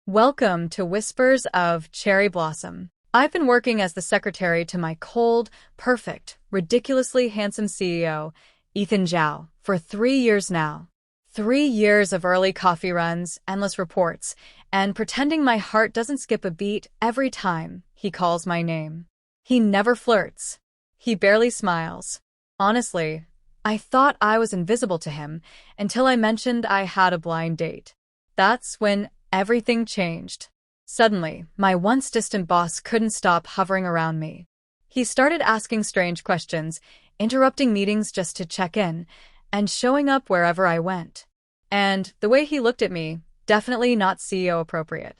Welcome to Whispers of Cherry Blossom. I've been working as the secretary to my cold, perfect, ridiculously handsome CEO, Ethan Zhao, for 3 years now. 3 years of early coffee runs, endless reports, and pretending my heart doesn't skip a beat every time he calls my name. He never flirts. He barely smiles. Honestly, I thought I was invisible to him until I mentioned I had a blind date. That's when everything changed. Suddenly, my once distant boss couldn't stop hovering around me. He started asking strange questions, interrupting meetings just to check in, and showing up wherever I went. And the way he looked at me, definitely not CEO appropriate.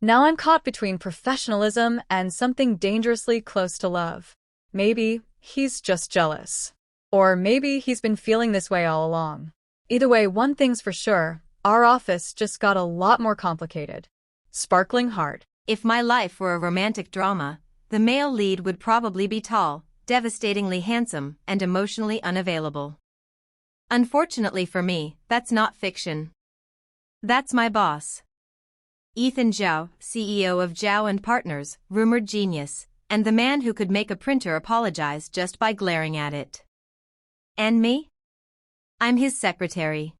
Now I'm caught between professionalism and something dangerously close to love. Maybe he's just jealous. Or maybe he's been feeling this way all along. Either way, one thing's for sure, our office just got a lot more complicated. Sparkling heart. If my life were a romantic drama, the male lead would probably be tall, devastatingly handsome, and emotionally unavailable. Unfortunately for me, that's not fiction. That's my boss. Ethan Zhao, CEO of Zhao and Partners, rumored genius, and the man who could make a printer apologize just by glaring at it. And me? I'm his secretary.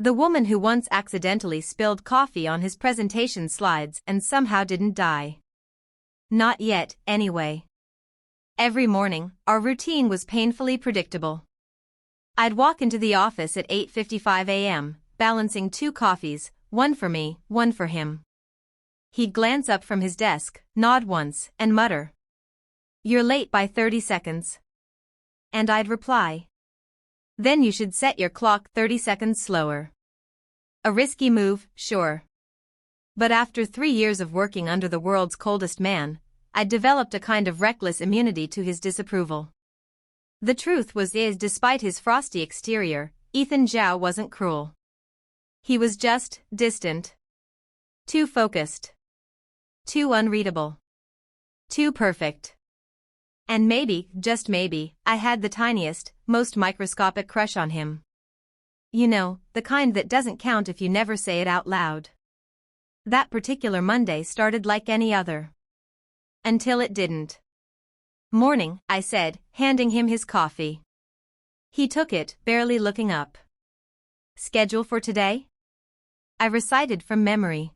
The woman who once accidentally spilled coffee on his presentation slides and somehow didn't die. Not yet, anyway. Every morning, our routine was painfully predictable. I'd walk into the office at 8:55 a.m., balancing two coffees, one for me, one for him. He'd glance up from his desk, nod once, and mutter, "You're late by 30 seconds. And I'd reply, "Then you should set your clock 30 seconds slower." A risky move, sure. But after 3 years of working under the world's coldest man, I'd developed a kind of reckless immunity to his disapproval. The truth was despite his frosty exterior, Ethan Zhao wasn't cruel. He was just distant. Too focused. Too unreadable. Too perfect. And maybe, just maybe, I had the tiniest, most microscopic crush on him. You know, the kind that doesn't count if you never say it out loud. That particular Monday started like any other. Until it didn't. "Morning," I said, handing him his coffee. He took it, barely looking up. "Schedule for today?" I recited from memory.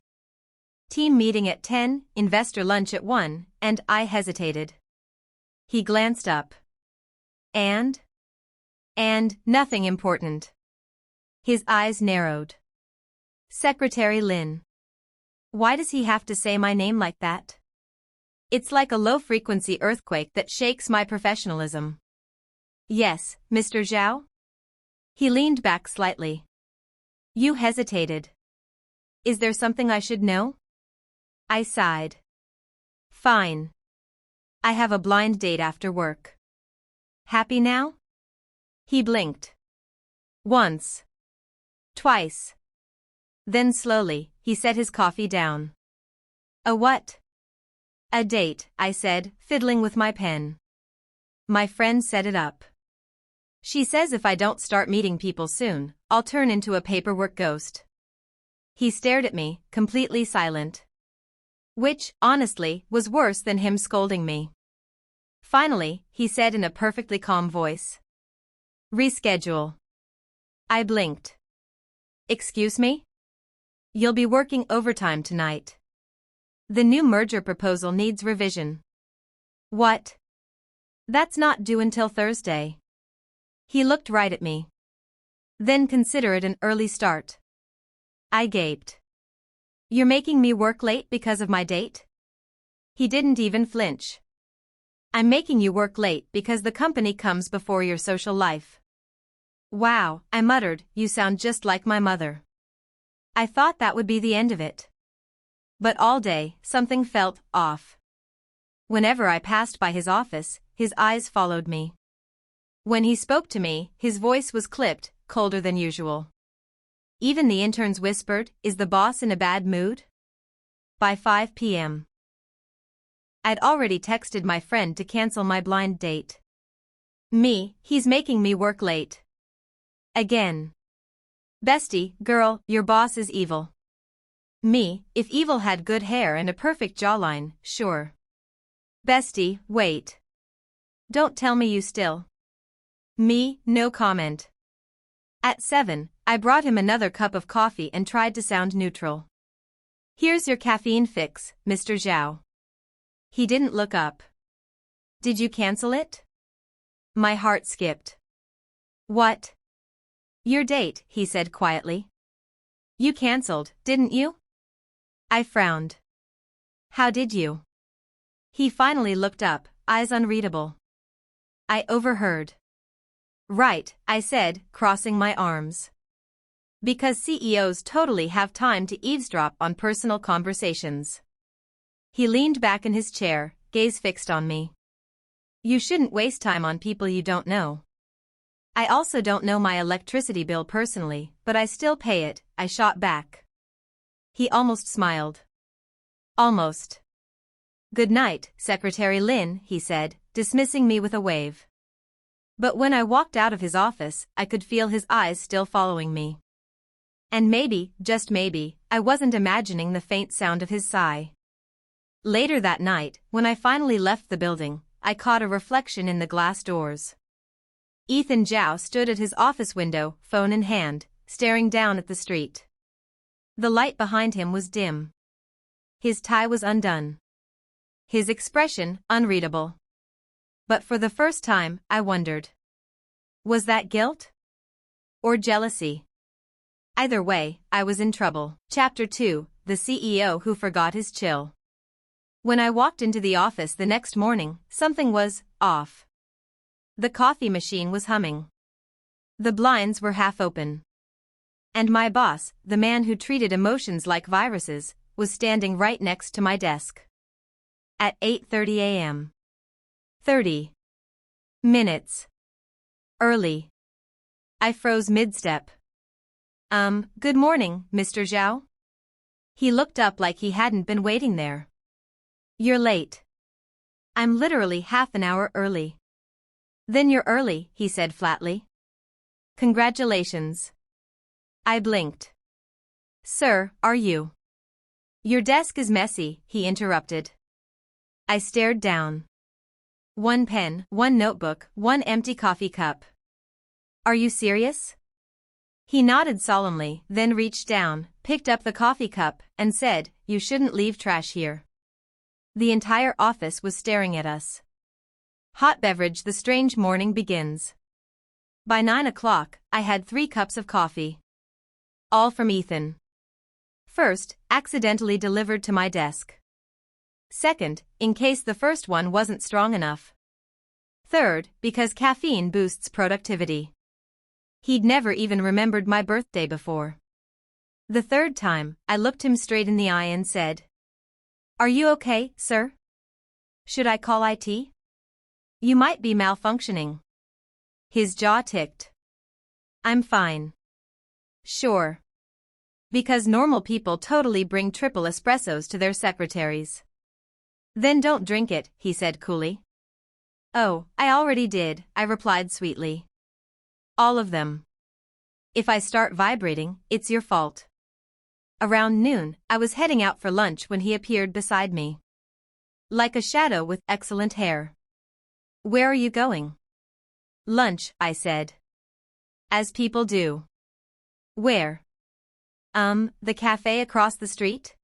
Team meeting at 10, investor lunch at 1, and I hesitated. He glanced up. And nothing important. His eyes narrowed. "Secretary Lin. Why does he have to say my name like that? It's like a low-frequency earthquake that shakes my professionalism." "Yes, Mr. Zhao?" He leaned back slightly. "You hesitated. Is there something I should know?" I sighed. "Fine. I have a blind date after work. Happy now?" He blinked. Once. Twice. Then slowly, he set his coffee down. "A what?" "A date," I said, fiddling with my pen. "My friend set it up. She says if I don't start meeting people soon, I'll turn into a paperwork ghost." He stared at me, completely silent. Which, honestly, was worse than him scolding me. Finally, he said in a perfectly calm voice, "Reschedule." I blinked. "Excuse me? You'll be working overtime tonight. The new merger proposal needs revision." "What? That's not due until Thursday." He looked right at me. "Then consider it an early start." I gaped. "You're making me work late because of my date?" He didn't even flinch. "I'm making you work late because the company comes before your social life." "Wow," I muttered, "you sound just like my mother." I thought that would be the end of it. But all day, something felt off. Whenever I passed by his office, his eyes followed me. When he spoke to me, his voice was clipped, colder than usual. Even the interns whispered, "Is the boss in a bad mood?" By 5 p.m. I'd already texted my friend to cancel my blind date. He's making me work late. Again. "Bestie, girl, your boss is evil." Me, if evil had good hair and a perfect jawline, sure. Bestie, wait. Don't tell me you still. Me, no comment. At 7, I brought him another cup of coffee and tried to sound neutral. Here's your caffeine fix, Mr. Zhao. He didn't look up. Did you cancel it? My heart skipped. What? Your date, he said quietly. You cancelled, didn't you? I frowned. How did you? He finally looked up, eyes unreadable. I overheard. Right, I said, crossing my arms. Because CEOs totally have time to eavesdrop on personal conversations. He leaned back in his chair, gaze fixed on me. You shouldn't waste time on people you don't know. I also don't know my electricity bill personally, but I still pay it, I shot back. He almost smiled. Almost. Good night, Secretary Lin, he said, dismissing me with a wave. But when I walked out of his office, I could feel his eyes still following me. And maybe, just maybe, I wasn't imagining the faint sound of his sigh. Later that night, when I finally left the building, I caught a reflection in the glass doors. Ethan Zhao stood at his office window, phone in hand, staring down at the street. The light behind him was dim. His tie was undone. His expression, unreadable. But for the first time, I wondered. Was that guilt? Or jealousy? Either way, I was in trouble. Chapter 2, The CEO Who Forgot His Chill. When I walked into the office the next morning, something was off. The coffee machine was humming. The blinds were half open. And my boss, the man who treated emotions like viruses, was standing right next to my desk. At 8:30 a.m. 30 minutes early. I froze mid-step. Good morning, Mr. Zhao? He looked up like he hadn't been waiting there. You're late. I'm literally half an hour early. Then you're early, he said flatly. Congratulations. I blinked. Sir, are you? Your desk is messy, he interrupted. I stared down. One pen, one notebook, one empty coffee cup. Are you serious? He nodded solemnly, then reached down, picked up the coffee cup, and said, You shouldn't leave trash here. The entire office was staring at us. Hot beverage. The strange morning begins. By 9 o'clock, I had 3 cups of coffee. All from Ethan. First, accidentally delivered to my desk. Second, in case the first one wasn't strong enough. Third, because caffeine boosts productivity. He'd never even remembered my birthday before. The third time, I looked him straight in the eye and said, Are you okay, sir? Should I call IT? You might be malfunctioning. His jaw ticked. I'm fine. Sure. Because normal people totally bring triple espressos to their secretaries. Then don't drink it, he said coolly. Oh, I already did, I replied sweetly. All of them. If I start vibrating, it's your fault. Around noon, I was heading out for lunch when he appeared beside me. Like a shadow with excellent hair. Where are you going? Lunch, I said. As people do. Where? The cafe across the street?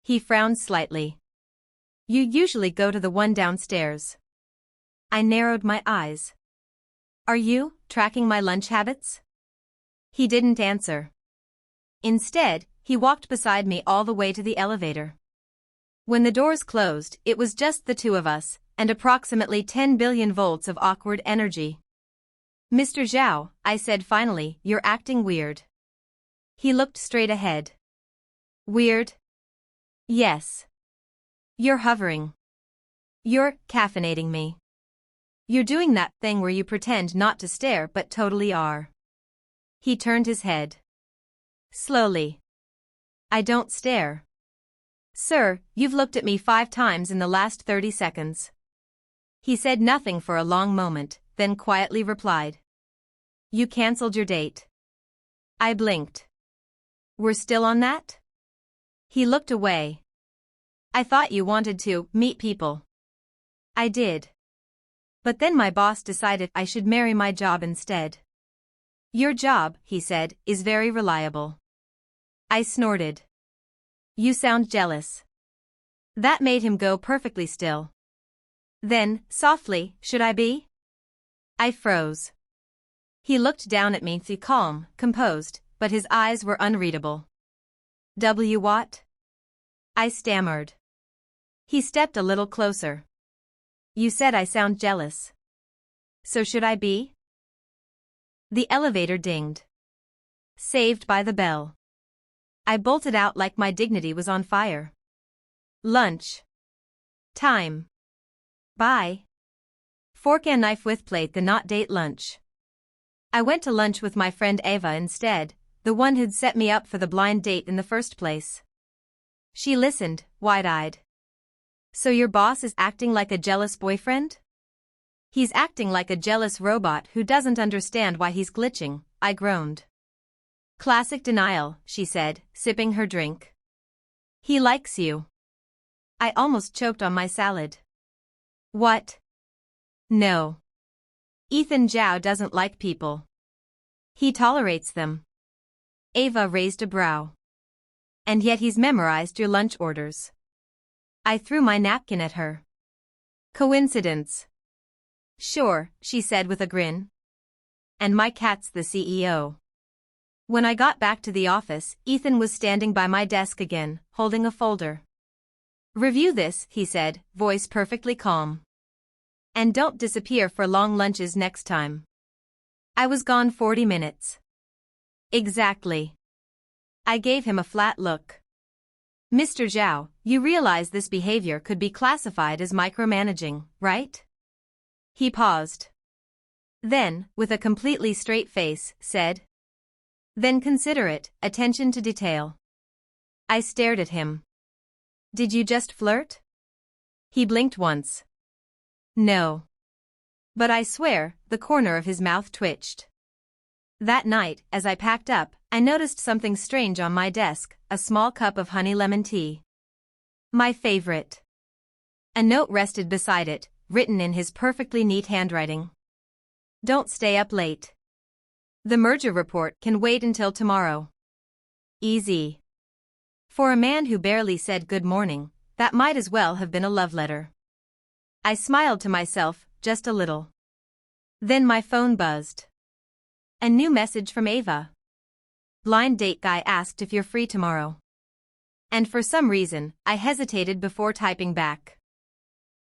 He frowned slightly. You usually go to the one downstairs. I narrowed my eyes. Are you tracking my lunch habits? He didn't answer. Instead, he walked beside me all the way to the elevator. When the doors closed, it was just the two of us, and approximately 10 billion volts of awkward energy. Mr. Zhao, I said finally, you're acting weird. He looked straight ahead. Weird? Yes. You're hovering. You're caffeinating me. You're doing that thing where you pretend not to stare but totally are. He turned his head. Slowly. I don't stare. Sir, you've looked at me 5 times in the last 30 seconds. He said nothing for a long moment, then quietly replied. You cancelled your date. I blinked. We're still on that? He looked away. I thought you wanted to meet people. I did. But then my boss decided I should marry my job instead. Your job, he said, is very reliable. I snorted. You sound jealous. That made him go perfectly still. Then, softly, should I be? I froze. He looked down at me, calm, composed, but his eyes were unreadable. What? I stammered. He stepped a little closer. You said I sound jealous. So should I be? The elevator dinged. Saved by the bell. I bolted out like my dignity was on fire. Lunch. Time. Bye. Fork and knife with plate, the not date lunch. I went to lunch with my friend Ava instead, the one who'd set me up for the blind date in the first place. She listened, wide-eyed. So your boss is acting like a jealous boyfriend? He's acting like a jealous robot who doesn't understand why he's glitching, I groaned. Classic denial, she said, sipping her drink. He likes you. I almost choked on my salad. What? No. Ethan Zhao doesn't like people. He tolerates them. Ava raised a brow. And yet he's memorized your lunch orders. I threw my napkin at her. Coincidence? Sure, she said with a grin. And my cat's the CEO. When I got back to the office, Ethan was standing by my desk again, holding a folder. Review this, he said, voice perfectly calm. And don't disappear for long lunches next time. I was gone 40 minutes. Exactly. I gave him a flat look. Mr. Zhao, you realize this behavior could be classified as micromanaging, right? He paused. Then, with a completely straight face, said. Then consider it, attention to detail. I stared at him. Did you just flirt? He blinked once. No. But I swear, the corner of his mouth twitched. That night, as I packed up, I noticed something strange on my desk, a small cup of honey lemon tea. My favorite. A note rested beside it, written in his perfectly neat handwriting. Don't stay up late. The merger report can wait until tomorrow. Easy. For a man who barely said good morning, that might as well have been a love letter. I smiled to myself, just a little. Then my phone buzzed. A new message from Ava. Blind date guy asked if you're free tomorrow. And for some reason, I hesitated before typing back.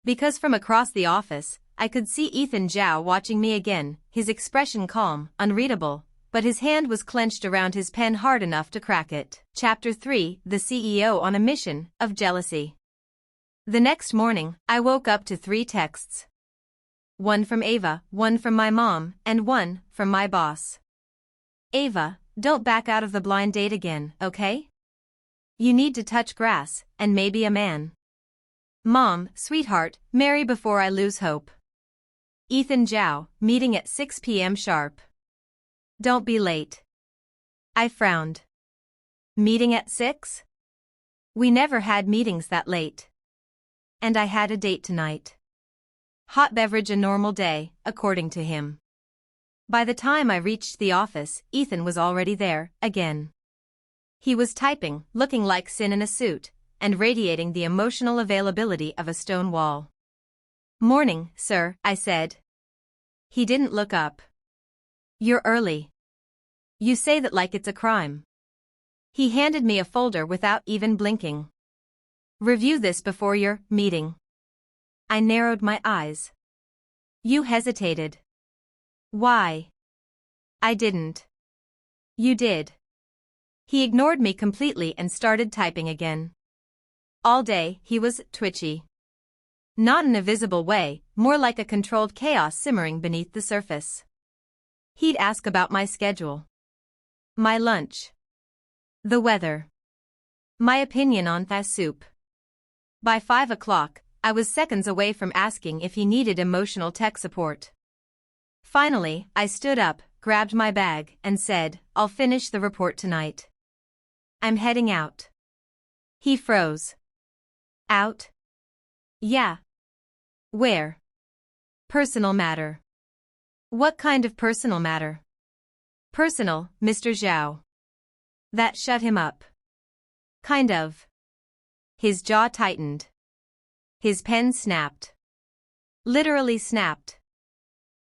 Because from across the office, I could see Ethan Zhao watching me again, his expression calm, unreadable, but his hand was clenched around his pen hard enough to crack it. Chapter 3, The CEO on a Mission of Jealousy. The next morning, I woke up to 3 texts. One from Ava, one from my mom, and one from my boss. Ava, don't back out of the blind date again, okay? You need to touch grass, and maybe a man. Mom, sweetheart, marry before I lose hope. Ethan Zhao, meeting at 6 p.m. sharp. Don't be late. I frowned. Meeting at 6? We never had meetings that late. And I had a date tonight. Hot beverage a normal day, according to him. By the time I reached the office, Ethan was already there, again. He was typing, looking like Sin in a suit, and radiating the emotional availability of a stone wall. Morning, sir, I said. He didn't look up. You're early. You say that like it's a crime. He handed me a folder without even blinking. Review this before your meeting. I narrowed my eyes. You hesitated. Why? I didn't. You did. He ignored me completely and started typing again. All day, he was twitchy. Not in a visible way, more like a controlled chaos simmering beneath the surface. He'd ask about my schedule. My lunch. The weather. My opinion on that soup. By 5 o'clock, I was seconds away from asking if he needed emotional tech support. Finally, I stood up, grabbed my bag, and said, I'll finish the report tonight. I'm heading out. He froze. Out? Yeah. Where? Personal matter. What kind of personal matter? Personal, Mr. Zhao. That shut him up. Kind of. His jaw tightened. His pen snapped. Literally snapped.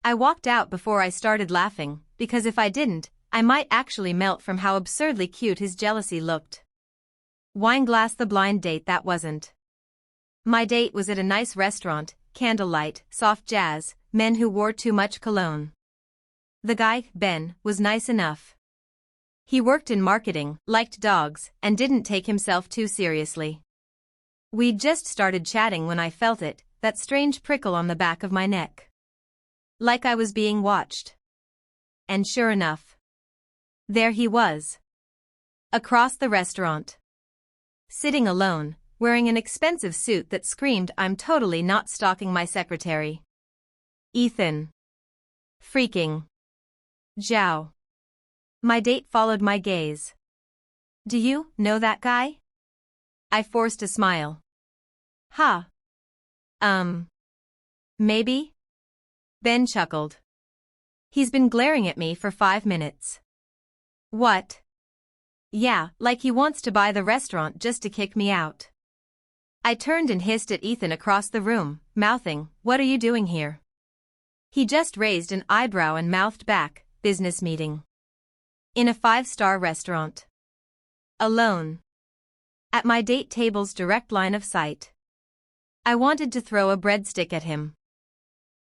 I walked out before I started laughing, because if I didn't, I might actually melt from how absurdly cute his jealousy looked. Wineglass the blind date that wasn't. My date was at a nice restaurant, candlelight, soft jazz, men who wore too much cologne. The guy, Ben, was nice enough. He worked in marketing, liked dogs, and didn't take himself too seriously. We'd just started chatting when I felt it, that strange prickle on the back of my neck. Like I was being watched. And sure enough, there he was. Across the restaurant. Sitting alone, wearing an expensive suit that screamed I'm totally not stalking my secretary. Ethan. Freaking. Zhao. My date followed my gaze. Do you know that guy? I forced a smile. Ha. Maybe? Ben chuckled. He's been glaring at me for 5 minutes. What? Yeah, like he wants to buy the restaurant just to kick me out. I turned and hissed at Ethan across the room, mouthing, "What are you doing here?" He just raised an eyebrow and mouthed back, "Business meeting. In a 5-star restaurant. Alone. At my date table's direct line of sight." I wanted to throw a breadstick at him.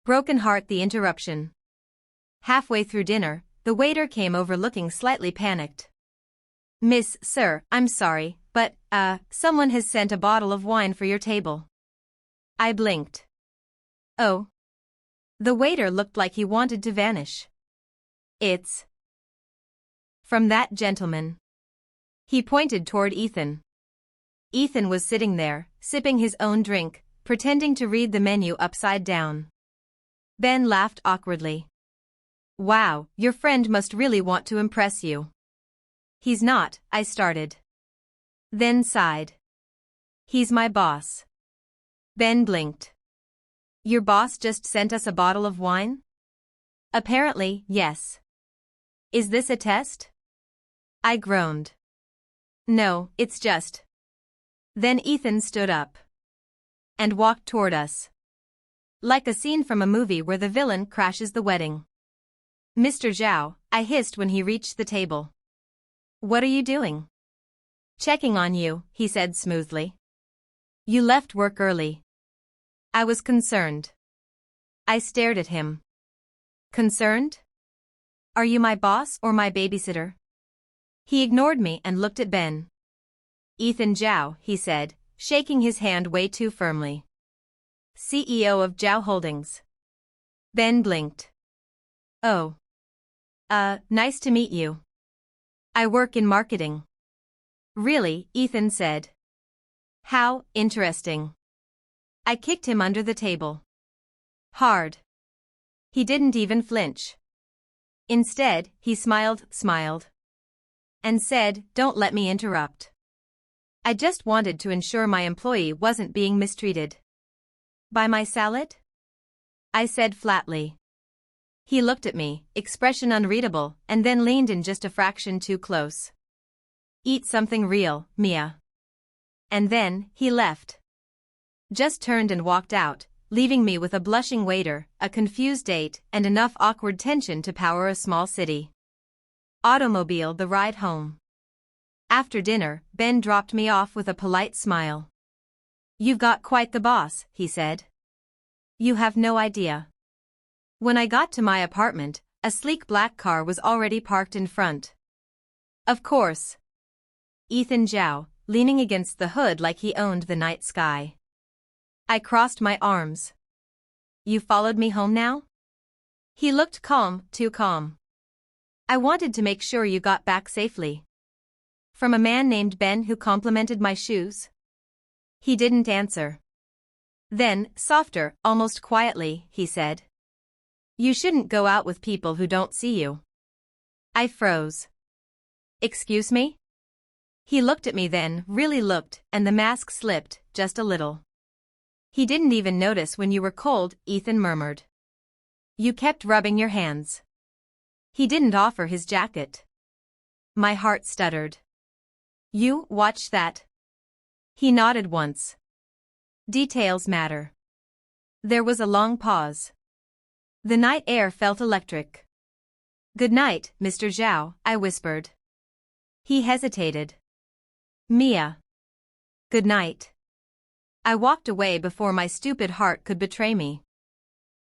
Broken heart the interruption. Halfway through dinner, the waiter came over looking slightly panicked. "Miss, sir, I'm sorry, but, someone has sent a bottle of wine for your table." I blinked. Oh. The waiter looked like he wanted to vanish. "It's from that gentleman." He pointed toward Ethan. Ethan was sitting there, sipping his own drink, pretending to read the menu upside down. Ben laughed awkwardly. "Wow, your friend must really want to impress you." "He's not," I started. Then sighed. "He's my boss." Ben blinked. "Your boss just sent us a bottle of wine?" "Apparently, yes." "Is this a test?" I groaned. "No, it's just." Then Ethan stood up and walked toward us. Like a scene from a movie where the villain crashes the wedding. "Mr. Zhao," I hissed when he reached the table. "What are you doing?" "Checking on you," he said smoothly. "You left work early." I was concerned. I stared at him. "Concerned? Are you my boss or my babysitter?" He ignored me and looked at Ben. "Ethan Zhao," he said, shaking his hand way too firmly. "CEO of Zhao Holdings." Ben blinked. "Oh. Nice to meet you. I work in marketing." "Really?" Ethan said. "How interesting." I kicked him under the table. Hard. He didn't even flinch. Instead, he smiled, and said, "Don't let me interrupt. I just wanted to ensure my employee wasn't being mistreated." "Buy my salad?" I said flatly. He looked at me, expression unreadable, and then leaned in just a fraction too close. "Eat something real, Mia." And then, he left. Just turned and walked out, leaving me with a blushing waiter, a confused date, and enough awkward tension to power a small city. Automobile the ride home. After dinner, Ben dropped me off with a polite smile. "You've got quite the boss," he said. "You have no idea." When I got to my apartment, a sleek black car was already parked in front. Of course. Ethan Zhao, leaning against the hood like he owned the night sky. I crossed my arms. "You followed me home now?" He looked calm, too calm. "I wanted to make sure you got back safely." "From a man named Ben who complimented my shoes?" He didn't answer. Then, softer, almost quietly, he said, "You shouldn't go out with people who don't see you." I froze. "Excuse me?" He looked at me then, really looked, and the mask slipped, just a little. He didn't even notice when you were cold, Ethan murmured. You kept rubbing your hands. He didn't offer his jacket. My heart stuttered. You watched that? He nodded once. Details matter. There was a long pause. The night air felt electric. Good night, Mr. Zhao, I whispered. He hesitated. Mia. Good night. I walked away before my stupid heart could betray me.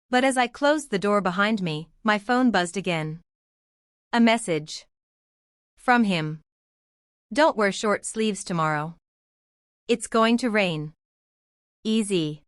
But as I closed the door behind me, my phone buzzed again. A message. From him. Don't wear short sleeves tomorrow. It's going to rain. Easy.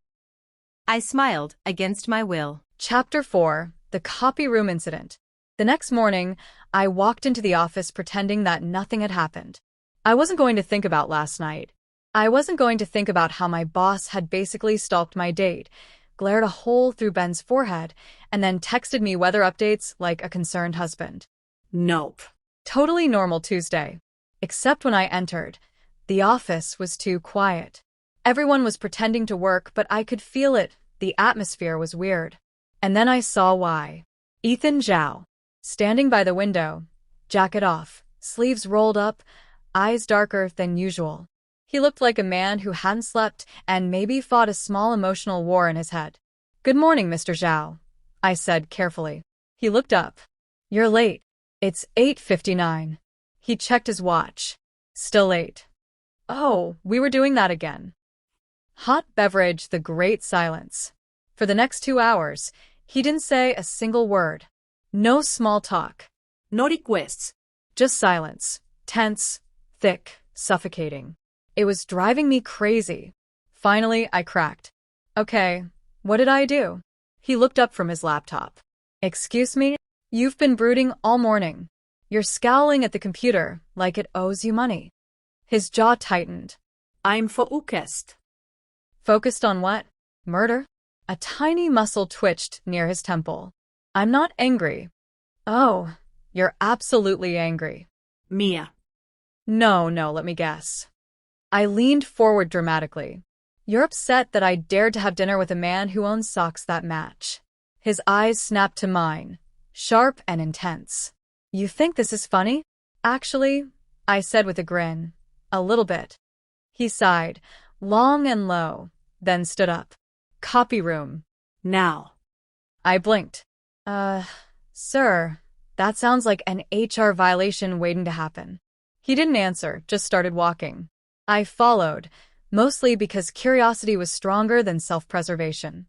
I smiled, against my will. Chapter 4, The Copy Room Incident. The next morning, I walked into the office pretending that nothing had happened. I wasn't going to think about last night. I wasn't going to think about how my boss had basically stalked my date, glared a hole through Ben's forehead, and then texted me weather updates like a concerned husband. Nope. Totally normal Tuesday. Except when I entered. The office was too quiet. Everyone was pretending to work, but I could feel it. The atmosphere was weird. And then I saw why. Ethan Zhao. Standing by the window, jacket off, sleeves rolled up, eyes darker than usual. He looked like a man who hadn't slept and maybe fought a small emotional war in his head. Good morning, Mr. Zhao, I said carefully. He looked up. You're late. It's 8:59. He checked his watch. Still late. Oh, we were doing that again. Hot beverage, the great silence. For the next 2 hours, he didn't say a single word. No small talk. No requests. Just silence. Tense, thick, suffocating. It was driving me crazy. Finally, I cracked. Okay, what did I do? He looked up from his laptop. Excuse me? You've been brooding all morning. You're scowling at the computer like it owes you money. His jaw tightened. I'm focused. Focused on what? Murder? A tiny muscle twitched near his temple. I'm not angry. Oh, you're absolutely angry. Mia. No, let me guess. I leaned forward dramatically. You're upset that I dared to have dinner with a man who owns socks that match. His eyes snapped to mine, sharp and intense. You think this is funny? Actually, I said with a grin. A little bit. He sighed, long and low, then stood up. Copy room. Now. I blinked. Sir, that sounds like an HR violation waiting to happen. He didn't answer, just started walking. I followed, mostly because curiosity was stronger than self-preservation.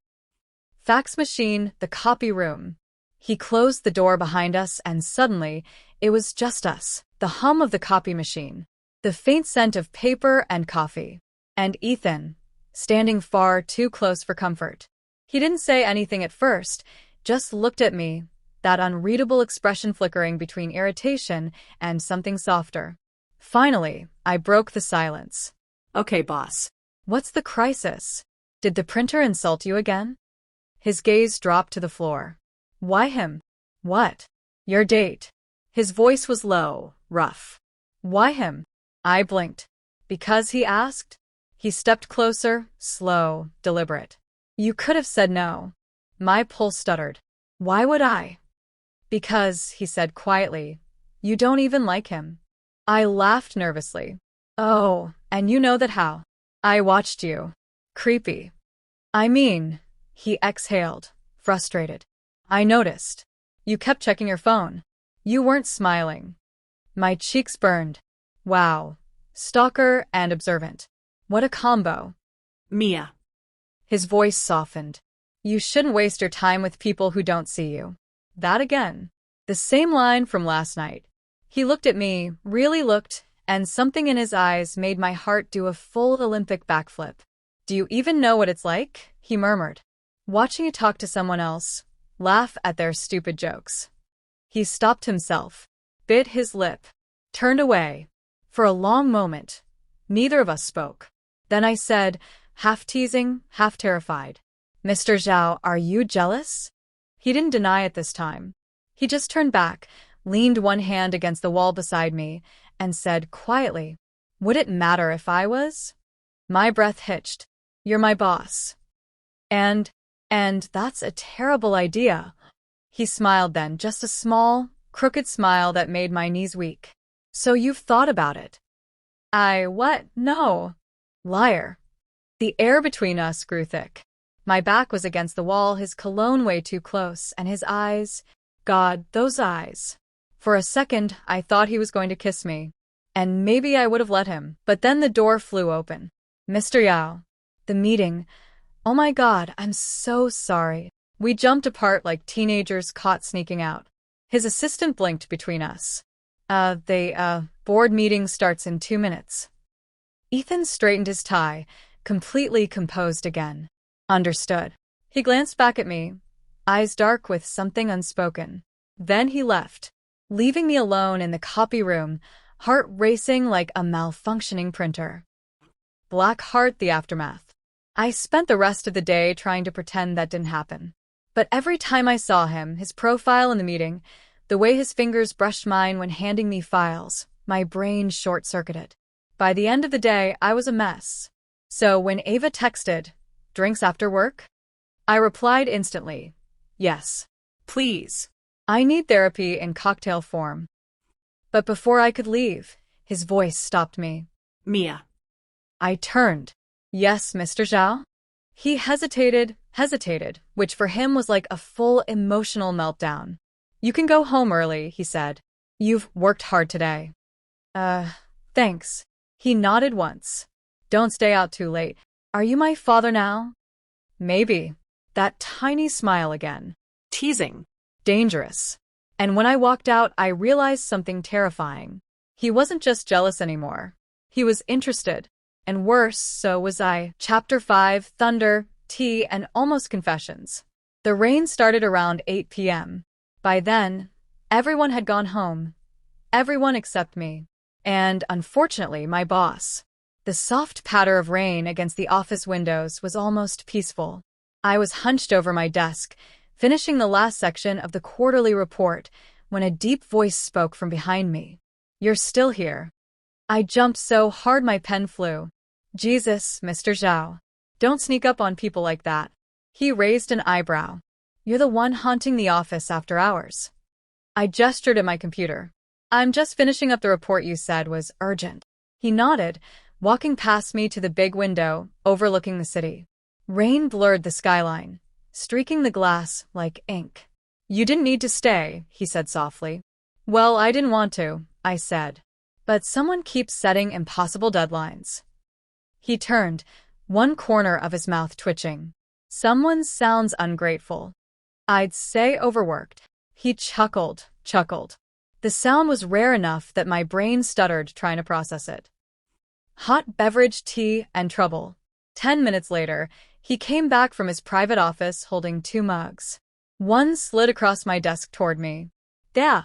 Fax machine, the copy room. He closed the door behind us and suddenly, it was just us, the hum of the copy machine, the faint scent of paper and coffee, and Ethan, standing far too close for comfort. He didn't say anything at first, just looked at me, that unreadable expression flickering between irritation and something softer. Finally, I broke the silence. Okay, boss. What's the crisis? Did the printer insult you again? His gaze dropped to the floor. Why him? What? Your date. His voice was low, rough. Why him? I blinked. Because he asked? He stepped closer, slow, deliberate. You could have said no. My pulse stuttered. Why would I? Because, he said quietly, you don't even like him. I laughed nervously. Oh, and you know that how? I watched you. Creepy. I mean, he exhaled, frustrated. I noticed. You kept checking your phone. You weren't smiling. My cheeks burned. Wow. Stalker and observant. What a combo. Mia. His voice softened. You shouldn't waste your time with people who don't see you. That again. The same line from last night. He looked at me, really looked, and something in his eyes made my heart do a full Olympic backflip. Do you even know what it's like? He murmured. Watching you talk to someone else, laugh at their stupid jokes. He stopped himself, bit his lip, turned away. For a long moment, neither of us spoke. Then I said, half teasing, half terrified, Mr. Zhao, are you jealous? He didn't deny it this time. He just turned back, leaned one hand against the wall beside me, and said quietly, Would it matter if I was? My breath hitched. You're my boss. And that's a terrible idea. He smiled then, just a small, crooked smile that made my knees weak. So you've thought about it? What? No. Liar. The air between us grew thick. My back was against the wall, his cologne way too close, and his eyes. God, those eyes. For a second, I thought he was going to kiss me. And maybe I would have let him, but then the door flew open. Mr. Yao. The meeting. Oh my God, I'm so sorry. We jumped apart like teenagers caught sneaking out. His assistant blinked between us. Board meeting starts in 2 minutes. Ethan straightened his tie, completely composed again. Understood. He glanced back at me, eyes dark with something unspoken. Then he left, leaving me alone in the copy room, heart racing like a malfunctioning printer. Black heart, the aftermath. I spent the rest of the day trying to pretend that didn't happen. But every time I saw him, his profile in the meeting, the way his fingers brushed mine when handing me files, my brain short-circuited. By the end of the day, I was a mess. So when Ava texted, "Drinks after work?" I replied instantly, "Yes. Please. I need therapy in cocktail form." But before I could leave, his voice stopped me. Mia. I turned. "Yes, Mr. Zhao?" He hesitated, which for him was like a full emotional meltdown. "You can go home early," he said. "You've worked hard today." Thanks. He nodded once. "Don't stay out too late. Are you my father now?" Maybe. That tiny smile again. Teasing. Dangerous. And when I walked out, I realized something terrifying. He wasn't just jealous anymore. He was interested. And worse, so was I. Chapter 5, Thunder, Tea, and Almost Confessions. The rain started around 8 p.m. By then, everyone had gone home. Everyone except me. And, unfortunately, my boss. The soft patter of rain against the office windows was almost peaceful. I was hunched over my desk, finishing the last section of the quarterly report, when a deep voice spoke from behind me. "You're still here." I jumped so hard my pen flew. "Jesus, Mr. Zhao. Don't sneak up on people like that." He raised an eyebrow. "You're the one haunting the office after hours." I gestured at my computer. "I'm just finishing up the report you said was urgent." He nodded, walking past me to the big window overlooking the city. Rain blurred the skyline, streaking the glass like ink. "You didn't need to stay," he said softly. "Well, I didn't want to," I said. "But someone keeps setting impossible deadlines." He turned, one corner of his mouth twitching. "Someone sounds ungrateful. I'd say overworked." He chuckled. The sound was rare enough that my brain stuttered trying to process it. Hot beverage, tea, and trouble. 10 minutes later, he came back from his private office holding 2 mugs. One slid across my desk toward me. "Yeah?"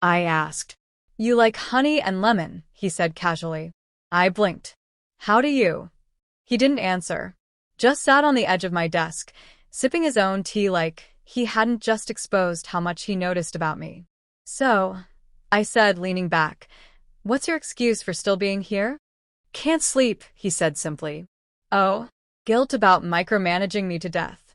I asked. "You like honey and lemon," he said casually. I blinked. "How do you?" He didn't answer. Just sat on the edge of my desk, sipping his own tea like he hadn't just exposed how much he noticed about me. "So," I said, leaning back, "what's your excuse for still being here?" "Can't sleep," he said simply. "Oh, guilt about micromanaging me to death."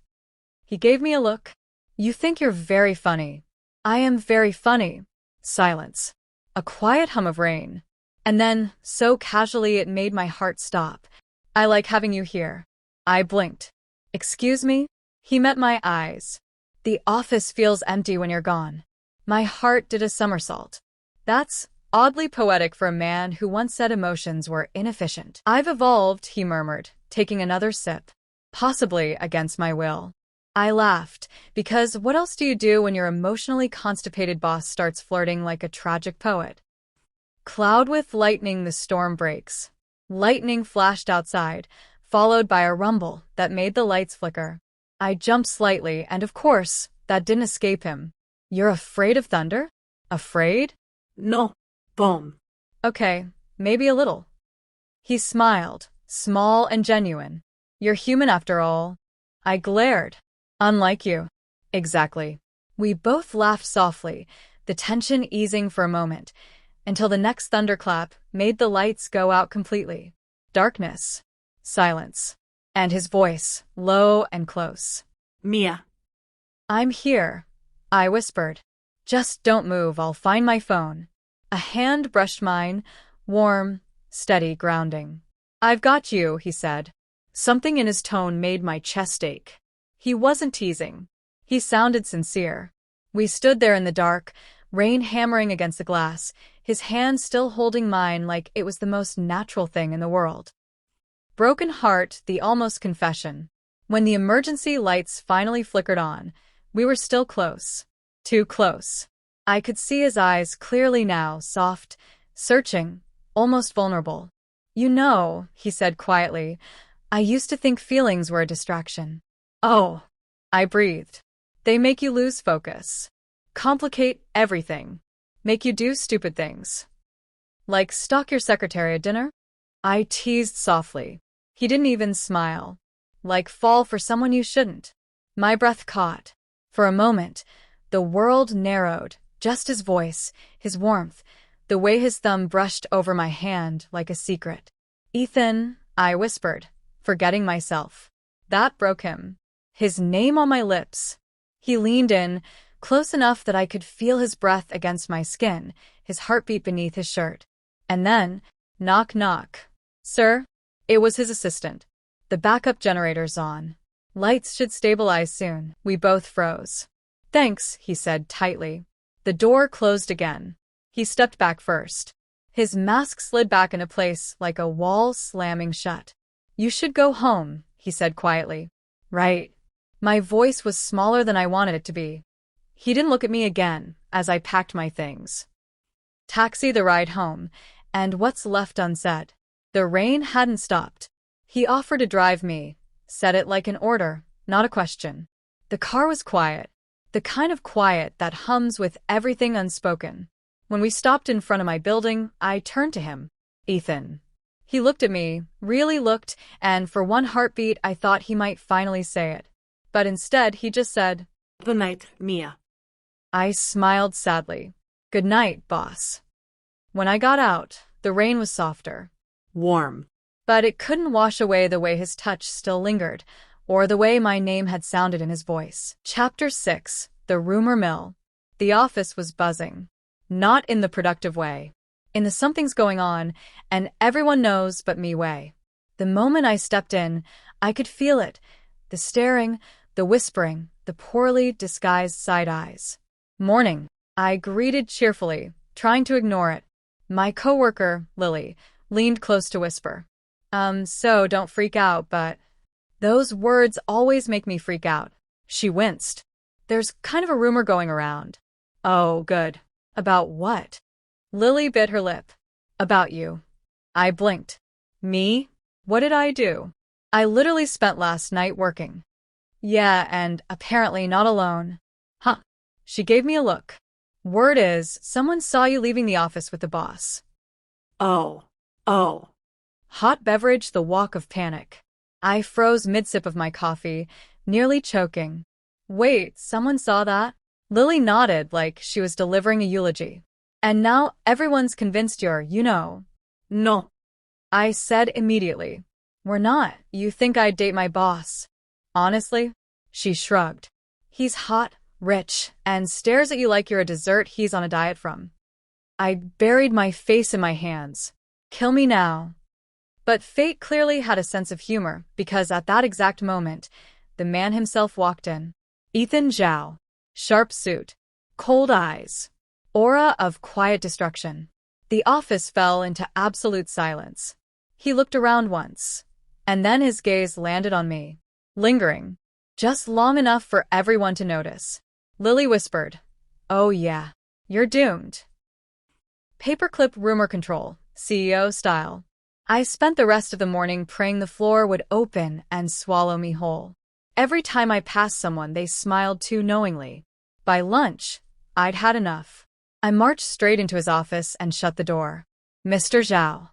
He gave me a look. "You think you're very funny." "I am very funny." Silence. A quiet hum of rain. And then, so casually it made my heart stop. "I like having you here." I blinked. "Excuse me?" He met my eyes. "The office feels empty when you're gone." My heart did a somersault. That's oddly poetic for a man who once said emotions were inefficient. "I've evolved," he murmured, taking another sip. Possibly against my will. I laughed, because what else do you do when your emotionally constipated boss starts flirting like a tragic poet? Cloud with lightning, the storm breaks. Lightning flashed outside, followed by a rumble that made the lights flicker. I jumped slightly, and of course, that didn't escape him. "You're afraid of thunder?" "Afraid?" No. Boom. "Okay, maybe a little." He smiled, small and genuine. "You're human after all." I glared. "Unlike you." "Exactly." We both laughed softly, the tension easing for a moment. until the next thunderclap made the lights go out completely. Darkness. Silence. And his voice, low and close. Mia. I'm here, I whispered. Just don't move, I'll find my phone. A hand brushed mine, warm, steady, grounding. I've got you, he said. Something in his tone made my chest ache. He wasn't teasing. He sounded sincere. We stood there in the dark, rain hammering against the glass, his hand still holding mine like it was the most natural thing in the world. Broken heart, the almost confession. When the emergency lights finally flickered on, we were still close. Too close. I could see his eyes clearly now, soft, searching, almost vulnerable. You know, he said quietly, I used to think feelings were a distraction. Oh, I breathed. They make you lose focus. Complicate everything. Make you do stupid things. Like stalk your secretary at dinner? I teased softly. He didn't even smile. Like fall for someone you shouldn't. My breath caught. For a moment, the world narrowed, just his voice, his warmth, the way his thumb brushed over my hand like a secret. Ethan, I whispered, forgetting myself. That broke him. His name on my lips. He leaned in, close enough that I could feel his breath against my skin, his heartbeat beneath his shirt. And then, knock knock. Sir? It was his assistant. The backup generator's on. Lights should stabilize soon. We both froze. Thanks, he said tightly. The door closed again. He stepped back first. His mask slid back into place like a wall slamming shut. You should go home, he said quietly. Right. My voice was smaller than I wanted it to be. He didn't look at me again as I packed my things. Taxi the ride home, and what's left unsaid. The rain hadn't stopped. He offered to drive me, said it like an order, not a question. The car was quiet, the kind of quiet that hums with everything unspoken. When we stopped in front of my building, I turned to him. Ethan. He looked at me, really looked, and for one heartbeat I thought he might finally say it. But instead he just said, Good night, Mia. I smiled sadly. Good night, boss. When I got out, the rain was softer. Warm. But it couldn't wash away the way his touch still lingered, or the way my name had sounded in his voice. Chapter 6. The Rumor Mill. The office was buzzing. Not in the productive way. In the something's going on, and everyone knows but me way. The moment I stepped in, I could feel it. The staring, the whispering, the poorly disguised side eyes. Morning. I greeted cheerfully, trying to ignore it. My coworker, Lily, leaned close to whisper. So don't freak out, but... Those words always make me freak out. She winced. There's kind of a rumor going around. Oh, good. About what? Lily bit her lip. About you. I blinked. Me? What did I do? I literally spent last night working. Yeah, and apparently not alone. Huh. She gave me a look. Word is, someone saw you leaving the office with the boss. Oh. Hot beverage, the walk of panic. I froze mid-sip of my coffee, nearly choking. Wait, someone saw that? Lily nodded like she was delivering a eulogy. And now everyone's convinced you're, No. I said immediately. We're not. You think I'd date my boss? Honestly? She shrugged. He's hot, rich, and stares at you like you're a dessert he's on a diet from. I buried my face in my hands. Kill me now. But fate clearly had a sense of humor, because at that exact moment, the man himself walked in. Ethan Zhao. Sharp suit. Cold eyes. Aura of quiet destruction. The office fell into absolute silence. He looked around once, and then his gaze landed on me. Lingering. Just long enough for everyone to notice. Lily whispered, Oh yeah, you're doomed. Paperclip rumor control, CEO style. I spent the rest of the morning praying the floor would open and swallow me whole. Every time I passed someone, they smiled too knowingly. By lunch, I'd had enough. I marched straight into his office and shut the door. Mr. Zhao.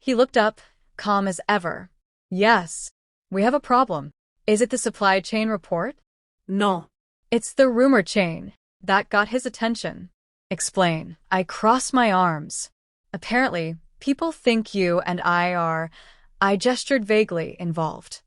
He looked up, calm as ever. Yes, we have a problem. Is it the supply chain report? No. It's the rumor chain. That got his attention. Explain. I cross my arms. Apparently, people think you and I are… I gestured vaguely, involved.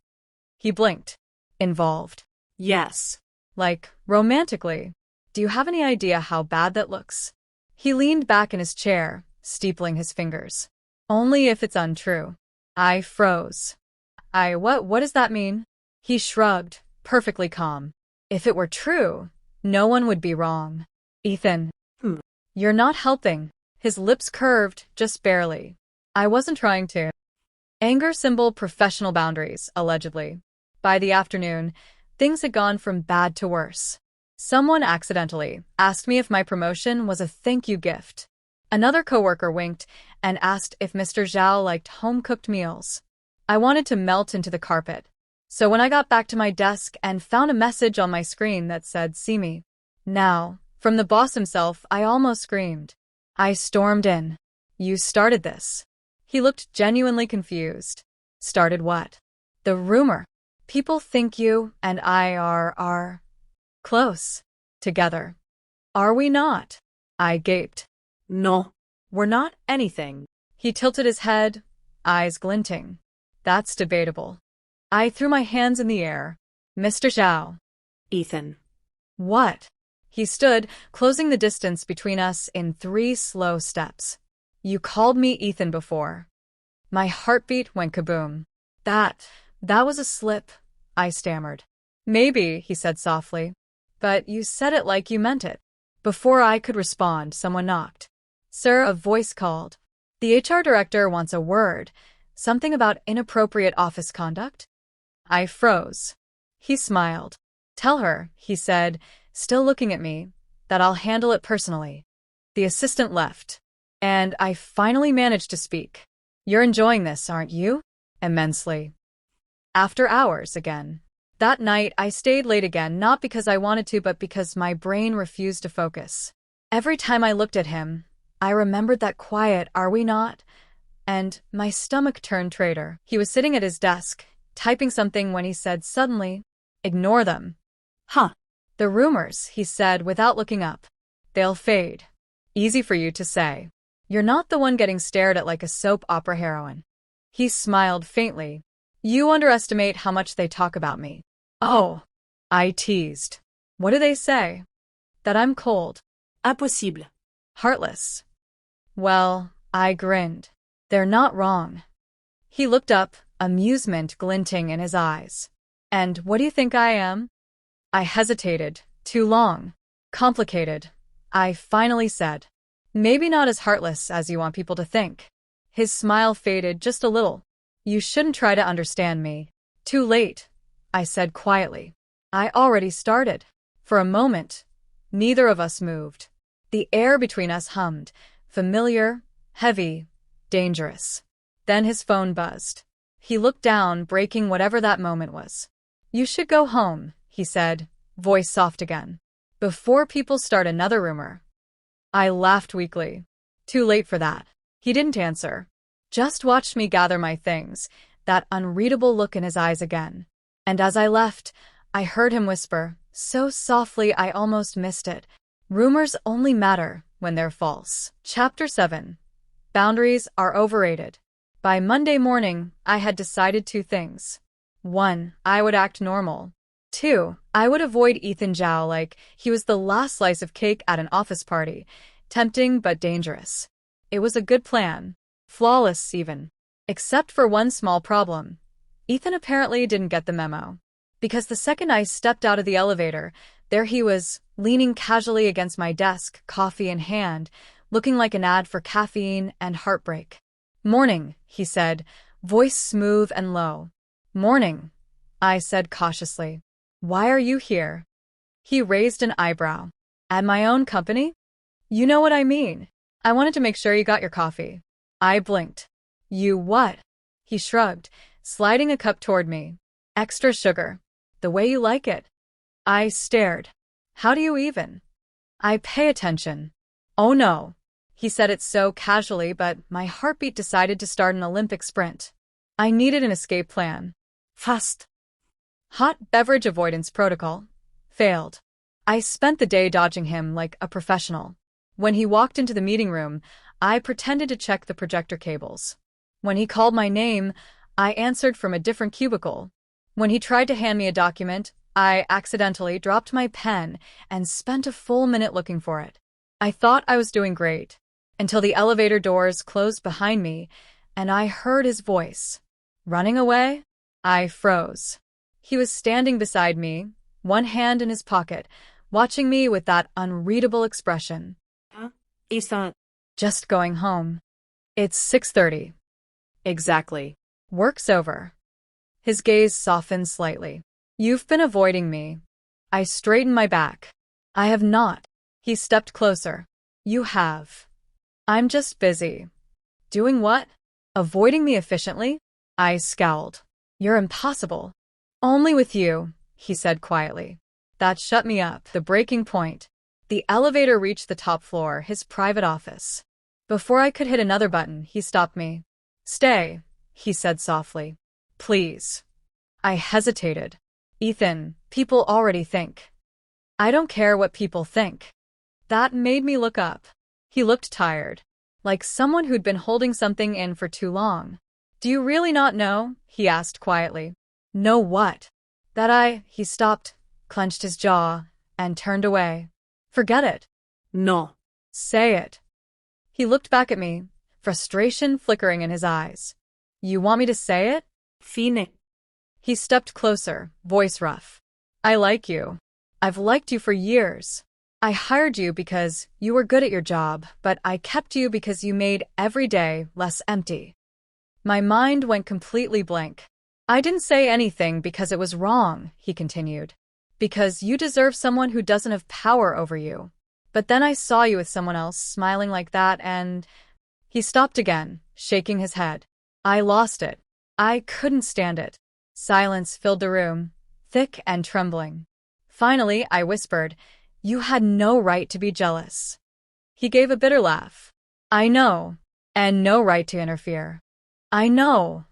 He blinked. Involved. Yes. Like, romantically. Do you have any idea how bad that looks? He leaned back in his chair, steepling his fingers. Only if it's untrue. I froze. What does that mean? He shrugged, perfectly calm. If it were true, no one would be wrong. Ethan. You're not helping. His lips curved, just barely. I wasn't trying to. Anger symbol professional boundaries, allegedly. By the afternoon, things had gone from bad to worse. Someone accidentally asked me if my promotion was a thank you gift. Another coworker winked and asked if Mr. Zhao liked home-cooked meals. I wanted to melt into the carpet. So when I got back to my desk and found a message on my screen that said, "See me now," from the boss himself, I almost screamed. I stormed in. You started this. He looked genuinely confused. Started what? The rumor. People think you and I are close. Together. Are we not? I gaped. No. We're not anything. He tilted his head, eyes glinting. That's debatable. I threw my hands in the air. Mr. Zhao. Ethan. What? He stood, closing the distance between us in 3 slow steps. You called me Ethan before. My heartbeat went kaboom. That was a slip, I stammered. Maybe, he said softly. But you said it like you meant it. Before I could respond, someone knocked. Sir, a voice called. The HR director wants a word. Something about inappropriate office conduct? I froze. He smiled. Tell her, he said, still looking at me, that I'll handle it personally. The assistant left. And I finally managed to speak. You're enjoying this, aren't you? Immensely. After hours again. That night, I stayed late again, not because I wanted to, but because my brain refused to focus. Every time I looked at him, I remembered that quiet, "Are we not?" And my stomach turned traitor. He was sitting at his desk, typing something when he said suddenly, "Ignore them." Huh. The rumors, he said without looking up. They'll fade. Easy for you to say. You're not the one getting stared at like a soap opera heroine. He smiled faintly. You underestimate how much they talk about me. Oh, I teased. What do they say? That I'm cold. Impossible. Heartless. Well, I grinned. They're not wrong. He looked up, amusement glinting in his eyes. And what do you think I am? I hesitated. Too long. Complicated. I finally said. Maybe not as heartless as you want people to think. His smile faded just a little. You shouldn't try to understand me. Too late, I said quietly. I already started. For a moment, neither of us moved. The air between us hummed, familiar, heavy, dangerous. Then his phone buzzed. He looked down, breaking whatever that moment was. You should go home, he said, voice soft again. Before people start another rumor. I laughed weakly. Too late for that. He didn't answer. Just watched me gather my things, that unreadable look in his eyes again. And as I left, I heard him whisper, so softly I almost missed it. Rumors only matter when they're false. Chapter 7. Boundaries are overrated. By Monday morning, I had decided 2 things. 1, I would act normal. 2, I would avoid Ethan Zhao like he was the last slice of cake at an office party. Tempting but dangerous. It was a good plan. Flawless, even. Except for one small problem. Ethan apparently didn't get the memo. Because the second I stepped out of the elevator, there he was, leaning casually against my desk, coffee in hand, looking like an ad for caffeine and heartbreak. Morning, he said, voice smooth and low. Morning, I said cautiously. Why are you here? He raised an eyebrow. At my own company? You know what I mean. I wanted to make sure you got your coffee. I blinked. You what? He shrugged, sliding a cup toward me. Extra sugar. The way you like it. I stared. How do you even? I pay attention. Oh no. He said it so casually, but my heartbeat decided to start an Olympic sprint. I needed an escape plan. Fast. Hot beverage avoidance protocol. Failed. I spent the day dodging him like a professional. When he walked into the meeting room, I pretended to check the projector cables. When he called my name, I answered from a different cubicle. When he tried to hand me a document, I accidentally dropped my pen and spent a full minute looking for it. I thought I was doing great, until the elevator doors closed behind me and I heard his voice. Running away? I froze. He was standing beside me, one hand in his pocket, watching me with that unreadable expression. Huh? Ethan. Just going home. It's 6:30. Exactly. Work's over. His gaze softened slightly. You've been avoiding me. I straightened my back. I have not. He stepped closer. You have. I'm just busy. Doing what? Avoiding me efficiently? I scowled. You're impossible. Only with you, he said quietly. That shut me up, the breaking point. The elevator reached the top floor, his private office. Before I could hit another button, he stopped me. Stay, he said softly. Please. I hesitated. Ethan, people already think. I don't care what people think. That made me look up. He looked tired, like someone who'd been holding something in for too long. Do you really not know? He asked quietly. Know what? He stopped, clenched his jaw, and turned away. Forget it. No. Say it. He looked back at me, frustration flickering in his eyes. You want me to say it? Fine. He stepped closer, voice rough. I like you. I've liked you for years. I hired you because you were good at your job, but I kept you because you made every day less empty. My mind went completely blank. I didn't say anything because it was wrong, he continued. Because you deserve someone who doesn't have power over you. But then I saw you with someone else smiling like that and… He stopped again, shaking his head. I lost it. I couldn't stand it. Silence filled the room, thick and trembling. Finally, I whispered, You had no right to be jealous. He gave a bitter laugh. I know, and no right to interfere. I know.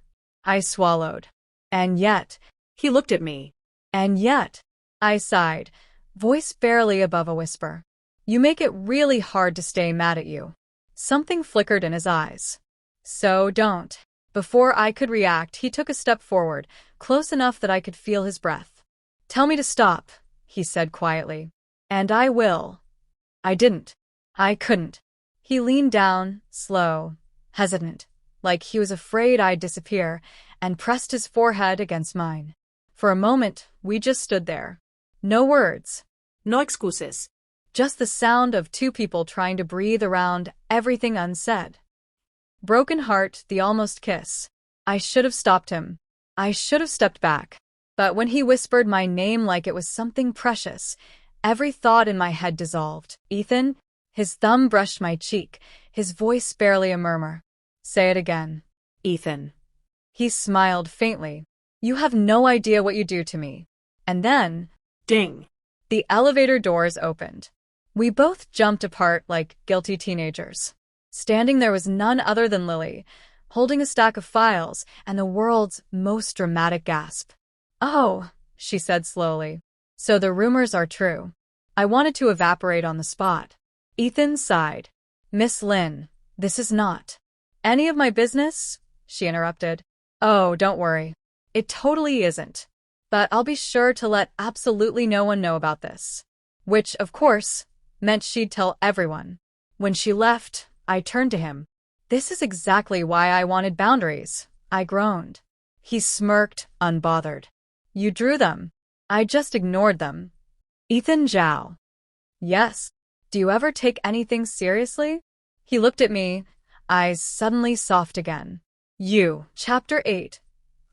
I swallowed. And yet, he looked at me. And yet, I sighed, voice barely above a whisper. You make it really hard to stay mad at you. Something flickered in his eyes. So don't. Before I could react, he took a step forward, close enough that I could feel his breath. Tell me to stop, he said quietly. And I will. I didn't. I couldn't. He leaned down, slow, hesitant, like he was afraid I'd disappear, and pressed his forehead against mine. For a moment, we just stood there. No words. No excuses. Just the sound of two people trying to breathe around everything unsaid. Broken heart, the almost kiss. I should have stopped him. I should have stepped back. But when he whispered my name like it was something precious, every thought in my head dissolved. Ethan? His thumb brushed my cheek, his voice barely a murmur. Say it again. Ethan. He smiled faintly. You have no idea what you do to me. And then… Ding. The elevator doors opened. We both jumped apart like guilty teenagers. Standing there was none other than Lily, holding a stack of files and the world's most dramatic gasp. Oh, she said slowly. So the rumors are true. I wanted to evaporate on the spot. Ethan sighed. Miss Lynn, this is not any of my business, she interrupted. Oh, don't worry. It totally isn't. But I'll be sure to let absolutely no one know about this. Which, of course, meant she'd tell everyone. When she left, I turned to him. This is exactly why I wanted boundaries, I groaned. He smirked, unbothered. You drew them. I just ignored them. Ethan Zhao. Yes. Do you ever take anything seriously? He looked at me, eyes suddenly soft again. You. Chapter 8.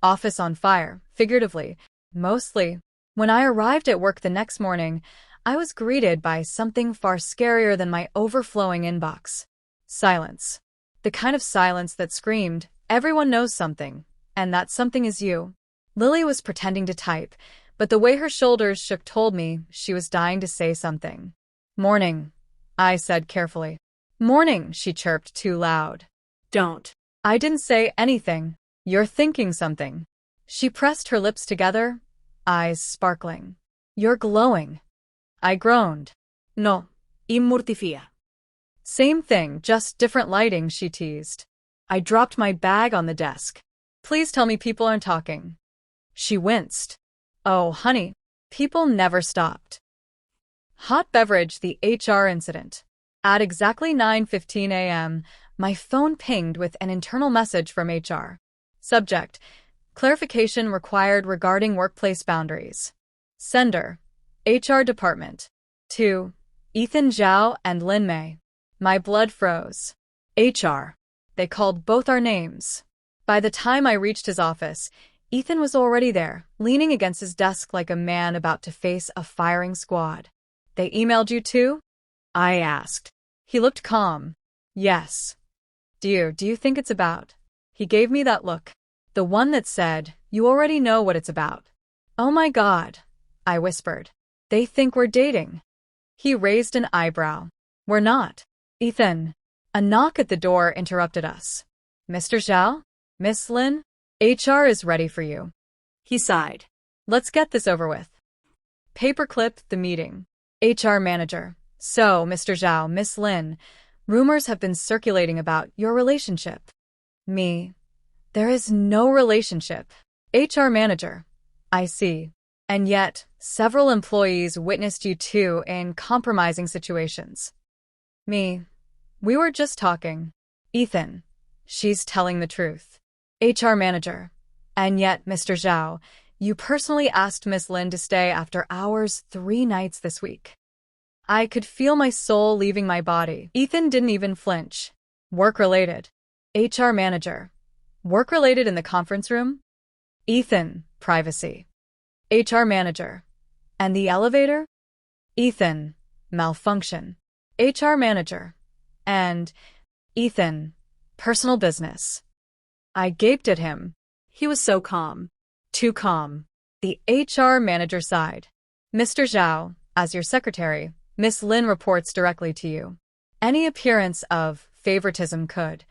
Office on fire, figuratively, mostly. When I arrived at work the next morning, I was greeted by something far scarier than my overflowing inbox. Silence. The kind of silence that screamed, everyone knows something, and that something is you. Lily was pretending to type, but the way her shoulders shook told me she was dying to say something. Morning, I said carefully. Morning, she chirped too loud. Don't. I didn't say anything. You're thinking something. She pressed her lips together, eyes sparkling. You're glowing. I groaned. No. Y mortifia. Same thing, just different lighting, she teased. I dropped my bag on the desk. Please tell me people aren't talking. She winced. Oh, honey, people never stopped. Hot beverage, the HR incident. At exactly 9:15 a.m., my phone pinged with an internal message from HR. Subject: clarification required regarding workplace boundaries. Sender: HR Department. To Ethan Zhao and Lin Mei. My blood froze. HR. They called both our names. By the time I reached his office, Ethan was already there, leaning against his desk like a man about to face a firing squad. They emailed you too? I asked. He looked calm. Yes. Do you think it's about? He gave me that look. The one that said, you already know what it's about. Oh my God, I whispered. They think we're dating. He raised an eyebrow. We're not. Ethan. A knock at the door interrupted us. Mr. Zhao? Miss Lin? HR is ready for you. He sighed. Let's get this over with. Paperclip, the meeting. HR manager. So, Mr. Zhao, Miss Lin, rumors have been circulating about your relationship. Me. There is no relationship. HR manager. I see. And yet, several employees witnessed you two in compromising situations. Me. We were just talking. Ethan. She's telling the truth. HR manager. And yet, Mr. Zhao, you personally asked Miss Lin to stay after hours 3 nights this week. I could feel my soul leaving my body. Ethan didn't even flinch. Work-related. HR manager. Work-related in the conference room? Ethan. Privacy. HR manager. And the elevator? Ethan. Malfunction. HR manager. And Ethan. Personal business. I gaped at him. He was so calm. Too calm. The HR manager sighed. Mr. Zhao, as your secretary, Miss Lin reports directly to you. Any appearance of favoritism could.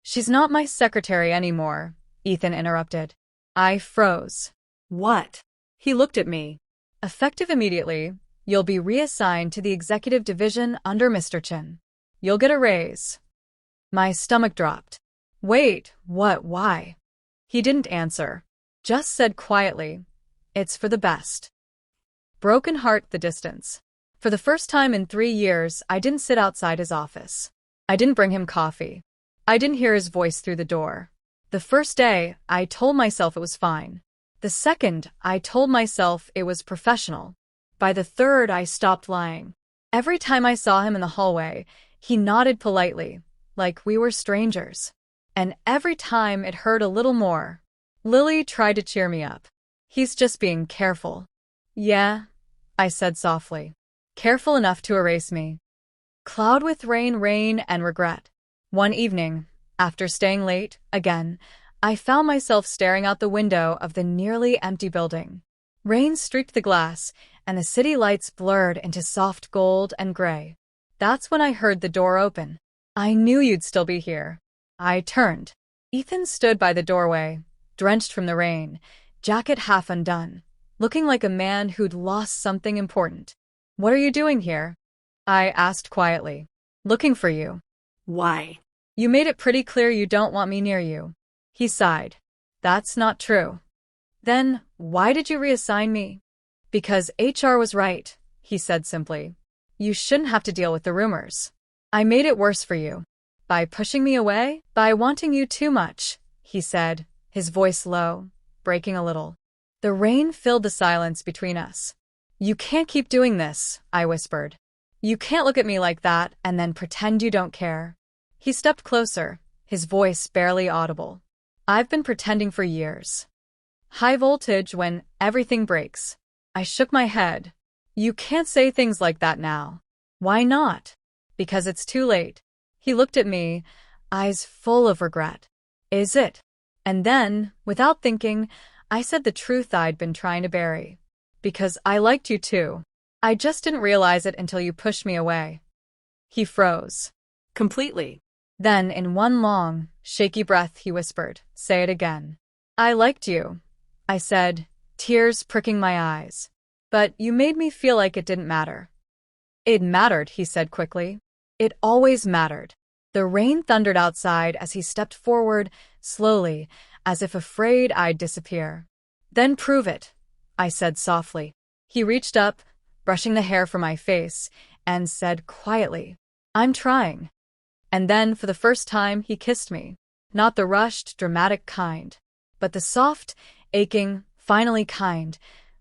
She's not my secretary anymore, Ethan interrupted. I froze. What? He looked at me. Effective immediately, you'll be reassigned to the executive division under Mr. Chen. You'll get a raise. My stomach dropped. Wait, what, why? He didn't answer. Just said quietly, it's for the best. Broken heart, the distance. For the first time in 3 years, I didn't sit outside his office. I didn't bring him coffee. I didn't hear his voice through the door. The first day, I told myself it was fine. The second, I told myself it was professional. By the third, I stopped lying. Every time I saw him in the hallway, he nodded politely, like we were strangers. And every time it hurt a little more. Lily tried to cheer me up. He's just being careful. Yeah, I said softly. Careful enough to erase me. Cloud with rain and regret. One evening, after staying late, again, I found myself staring out the window of the nearly empty building. Rain streaked the glass, and the city lights blurred into soft gold and gray. That's when I heard the door open. I knew you'd still be here. I turned. Ethan stood by the doorway, drenched from the rain, jacket half undone, looking like a man who'd lost something important. What are you doing here? I asked quietly. Looking for you. Why? You made it pretty clear you don't want me near you. He sighed. That's not true. Then, why did you reassign me? Because HR was right, he said simply. You shouldn't have to deal with the rumors. I made it worse for you. By pushing me away? By wanting you too much, he said, his voice low, breaking a little. The rain filled the silence between us. You can't keep doing this, I whispered. You can't look at me like that and then pretend you don't care. He stepped closer, his voice barely audible. I've been pretending for years. High voltage when everything breaks. I shook my head. You can't say things like that now. Why not? Because it's too late. He looked at me, eyes full of regret. Is it? And then, without thinking, I said the truth I'd been trying to bury. Because I liked you too. I just didn't realize it until you pushed me away. He froze. Completely. Then, in one long, shaky breath, he whispered, Say it again. I liked you, I said, tears pricking my eyes. But you made me feel like it didn't matter. It mattered, he said quickly. It always mattered. The rain thundered outside as he stepped forward, slowly, as if afraid I'd disappear. Then prove it, I said softly. He reached up, brushing the hair from my face, and said quietly, I'm trying. And then, for the first time, he kissed me. Not the rushed, dramatic kind, but the soft, aching, finally kind,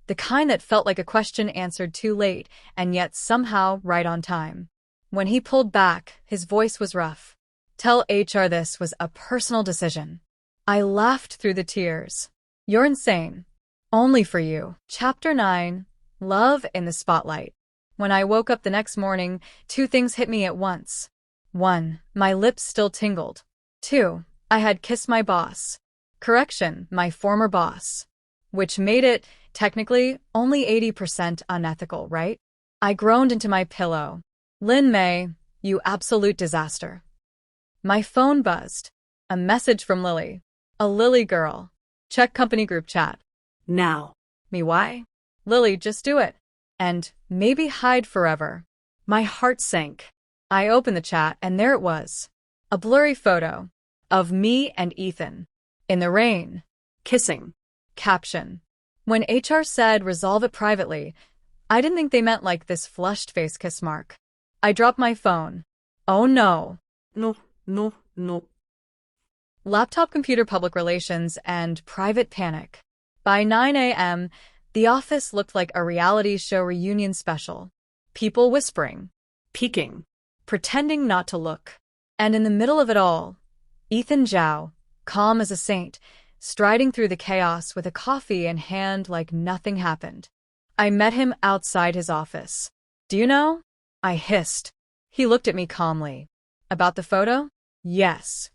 the kind that felt like a question answered too late and yet somehow right on time. When he pulled back, his voice was rough. Tell HR this was a personal decision. I laughed through the tears. You're insane. Only for you. Chapter 9. Love in the Spotlight. When I woke up the next morning, two things hit me at once. 1. My lips still tingled. 2. I had kissed my boss. Correction, my former boss. Which made it, technically, only 80% unethical, right? I groaned into my pillow. Lin May, you absolute disaster. My phone buzzed. A message from Lily. A Lily girl. Check company group chat. Now. Me why? Lily, just do it. And maybe hide forever. My heart sank. I opened the chat and there it was. A blurry photo. Of me and Ethan. In the rain. Kissing. Caption. When HR said resolve it privately, I didn't think they meant like this flushed face kiss mark. I dropped my phone. Oh no. No. Laptop computer public relations and private panic. By 9 a.m., the office looked like a reality show reunion special. People whispering. Peeking. Pretending not to look. And in the middle of it all, Ethan Zhao, calm as a saint, striding through the chaos with a coffee in hand like nothing happened. I met him outside his office. Do you know? I hissed. He looked at me calmly. About the photo? Yes.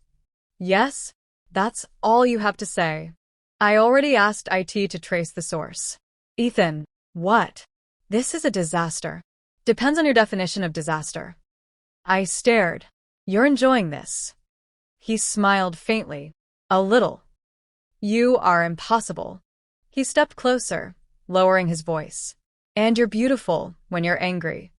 Yes? That's all you have to say. I already asked IT to trace the source. Ethan, what? This is a disaster. Depends on your definition of disaster. I stared. You're enjoying this. He smiled faintly. A little. You are impossible. He stepped closer, lowering his voice. And you're beautiful when you're angry.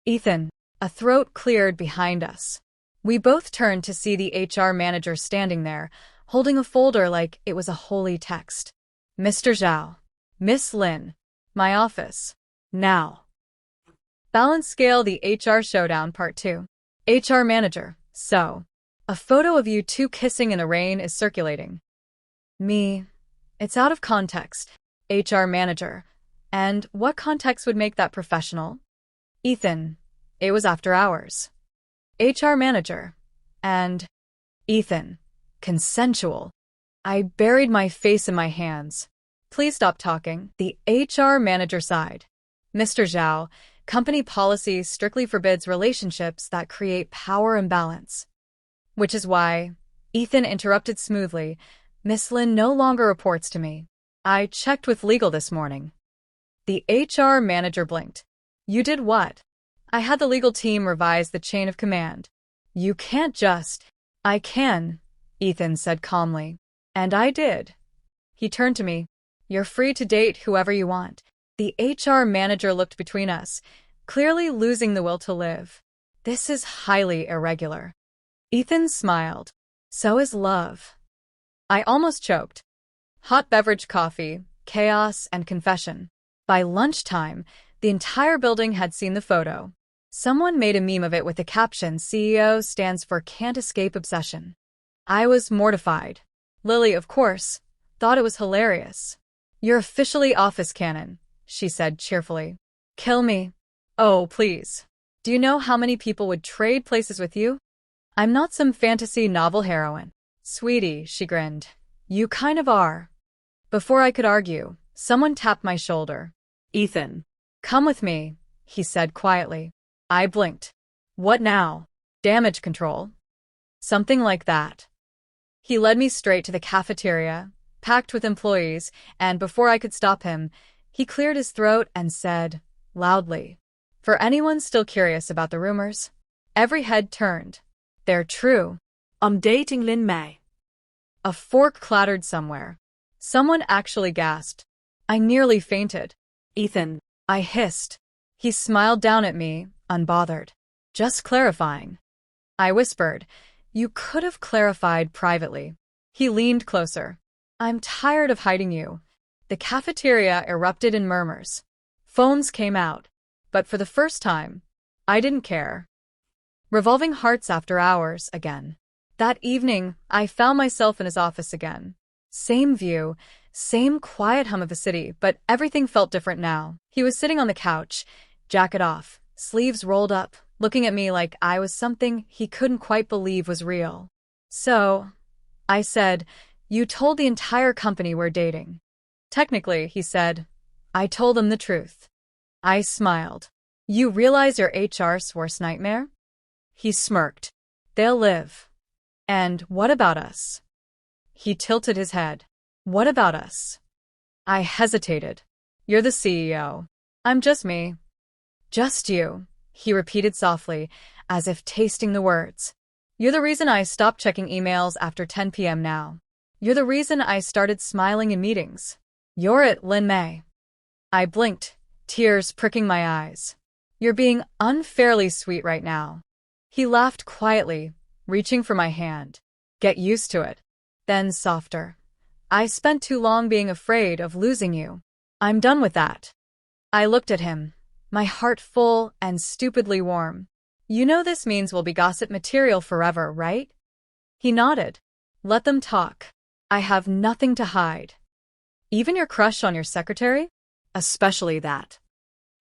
Ethan, a throat cleared behind us. We both turned to see the HR manager standing there, holding a folder like it was a holy text. Mr. Zhao. Miss Lin. My office. Now. Balance Scale, the HR Showdown Part 2. HR Manager. So. A photo of you two kissing in the rain is circulating. Me. It's out of context. HR Manager. And what context would make that professional? Ethan. It was after hours. HR Manager. And Ethan. Consensual. I buried my face in my hands. Please stop talking. The HR Manager sighed. Mr. Zhao, company policy strictly forbids relationships that create power imbalance. Which is why, Ethan interrupted smoothly, Miss Lin no longer reports to me. I checked with legal this morning. The HR Manager blinked. You did what? I had the legal team revise the chain of command. You can't just. I can, Ethan said calmly. And I did. He turned to me. You're free to date whoever you want. The HR Manager looked between us, clearly losing the will to live. This is highly irregular. Ethan smiled. So is love. I almost choked. Hot beverage coffee, chaos, and confession. By lunchtime, the entire building had seen the photo. Someone made a meme of it with the caption, CEO stands for Can't Escape Obsession. I was mortified. Lily, of course, thought it was hilarious. You're officially office canon, she said cheerfully. Kill me. Oh, please. Do you know how many people would trade places with you? I'm not some fantasy novel heroine. Sweetie, she grinned. You kind of are. Before I could argue, someone tapped my shoulder. Ethan. Come with me, he said quietly. I blinked. What now? Damage control? Something like that. He led me straight to the cafeteria, packed with employees, and before I could stop him, he cleared his throat and said, loudly, for anyone still curious about the rumors, every head turned. They're true. I'm dating Lin May. A fork clattered somewhere. Someone actually gasped. I nearly fainted. Ethan. I hissed. He smiled down at me, unbothered. Just clarifying. I whispered. You could have clarified privately. He leaned closer. I'm tired of hiding you. The cafeteria erupted in murmurs. Phones came out. But for the first time, I didn't care. Revolving hearts after hours again. That evening, I found myself in his office again. Same view, same quiet hum of the city, but everything felt different now. He was sitting on the couch, jacket off, sleeves rolled up, looking at me like I was something he couldn't quite believe was real. So, I said, you told the entire company we're dating. Technically, he said. I told them the truth. I smiled. You realize your HR's worst nightmare? He smirked. They'll live. And what about us? He tilted his head. What about us? I hesitated. You're the CEO. I'm just me. Just you, he repeated softly, as if tasting the words. You're the reason I stopped checking emails after 10 p.m. now. You're the reason I started smiling in meetings. You're it, Lin May. I blinked, tears pricking my eyes. You're being unfairly sweet right now. He laughed quietly, reaching for my hand. Get used to it. Then softer. I spent too long being afraid of losing you. I'm done with that. I looked at him, my heart full and stupidly warm. You know this means we'll be gossip material forever, right? He nodded. Let them talk. I have nothing to hide. Even your crush on your secretary? Especially that.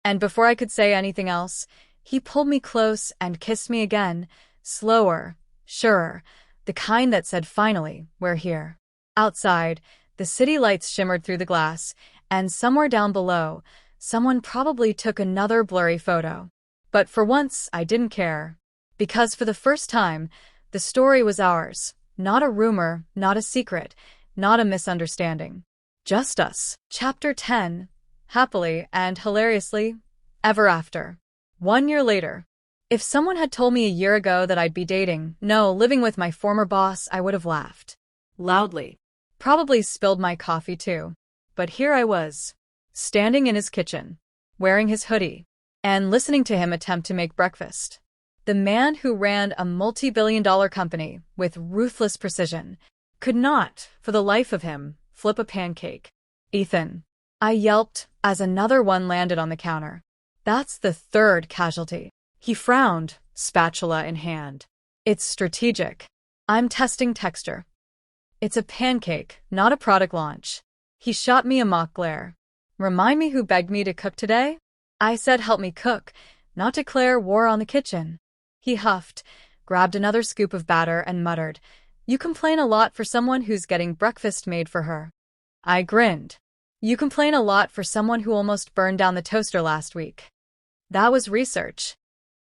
And before I could say anything else, he pulled me close and kissed me again, slower, surer, the kind that said finally, we're here. Outside, the city lights shimmered through the glass, and somewhere down below, someone probably took another blurry photo. But for once, I didn't care. Because for the first time, the story was ours. Not a rumor, not a secret, not a misunderstanding. Just us. Chapter 10. Happily and hilariously, ever after. 1 year later. If someone had told me a year ago that I'd be dating, no, living with my former boss, I would have laughed. Loudly. Probably spilled my coffee too. But here I was, standing in his kitchen, wearing his hoodie, and listening to him attempt to make breakfast. The man who ran a multi-billion-dollar company with ruthless precision could not, for the life of him, flip a pancake. Ethan. I yelped as another one landed on the counter. That's the third casualty. He frowned, spatula in hand. It's strategic. I'm testing texture. It's a pancake, not a product launch. He shot me a mock glare. Remind me who begged me to cook today? I said help me cook, not declare war on the kitchen. He huffed, grabbed another scoop of batter and muttered, You complain a lot for someone who's getting breakfast made for her. I grinned. You complain a lot for someone who almost burned down the toaster last week. That was research.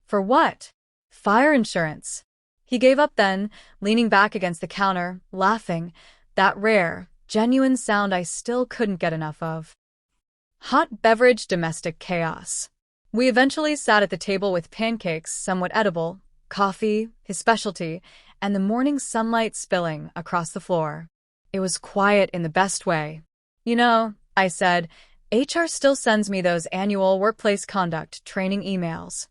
For what? Fire insurance. He gave up then, leaning back against the counter, laughing, that rare, genuine sound I still couldn't get enough of. Hot beverage domestic chaos. We eventually sat at the table with pancakes, somewhat edible, coffee, his specialty, and the morning sunlight spilling across the floor. It was quiet in the best way. You know, I said, HR still sends me those annual workplace conduct training emails.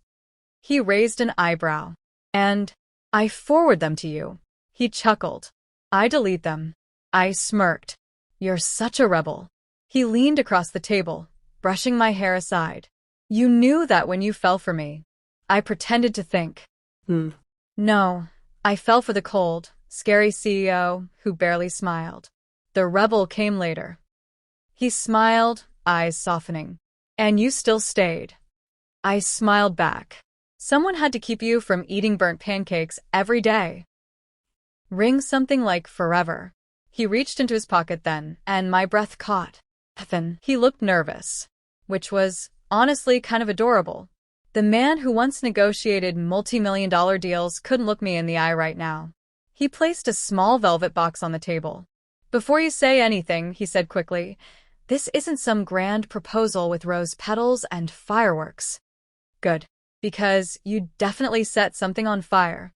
He raised an eyebrow. And I forward them to you. He chuckled. I delete them. I smirked. You're such a rebel. He leaned across the table, brushing my hair aside. You knew that when you fell for me. I pretended to think. No, I fell for the cold, scary CEO who barely smiled. The rebel came later. He smiled, eyes softening. And you still stayed. I smiled back. Someone had to keep you from eating burnt pancakes every day. Ring something like forever. He reached into his pocket then, and my breath caught. Ethan. He looked nervous, which was, honestly, kind of adorable. The man who once negotiated multi-million-dollar deals couldn't look me in the eye right now. He placed a small velvet box on the table. Before you say anything, he said quickly, this isn't some grand proposal with rose petals and fireworks. Good. Because you definitely set something on fire.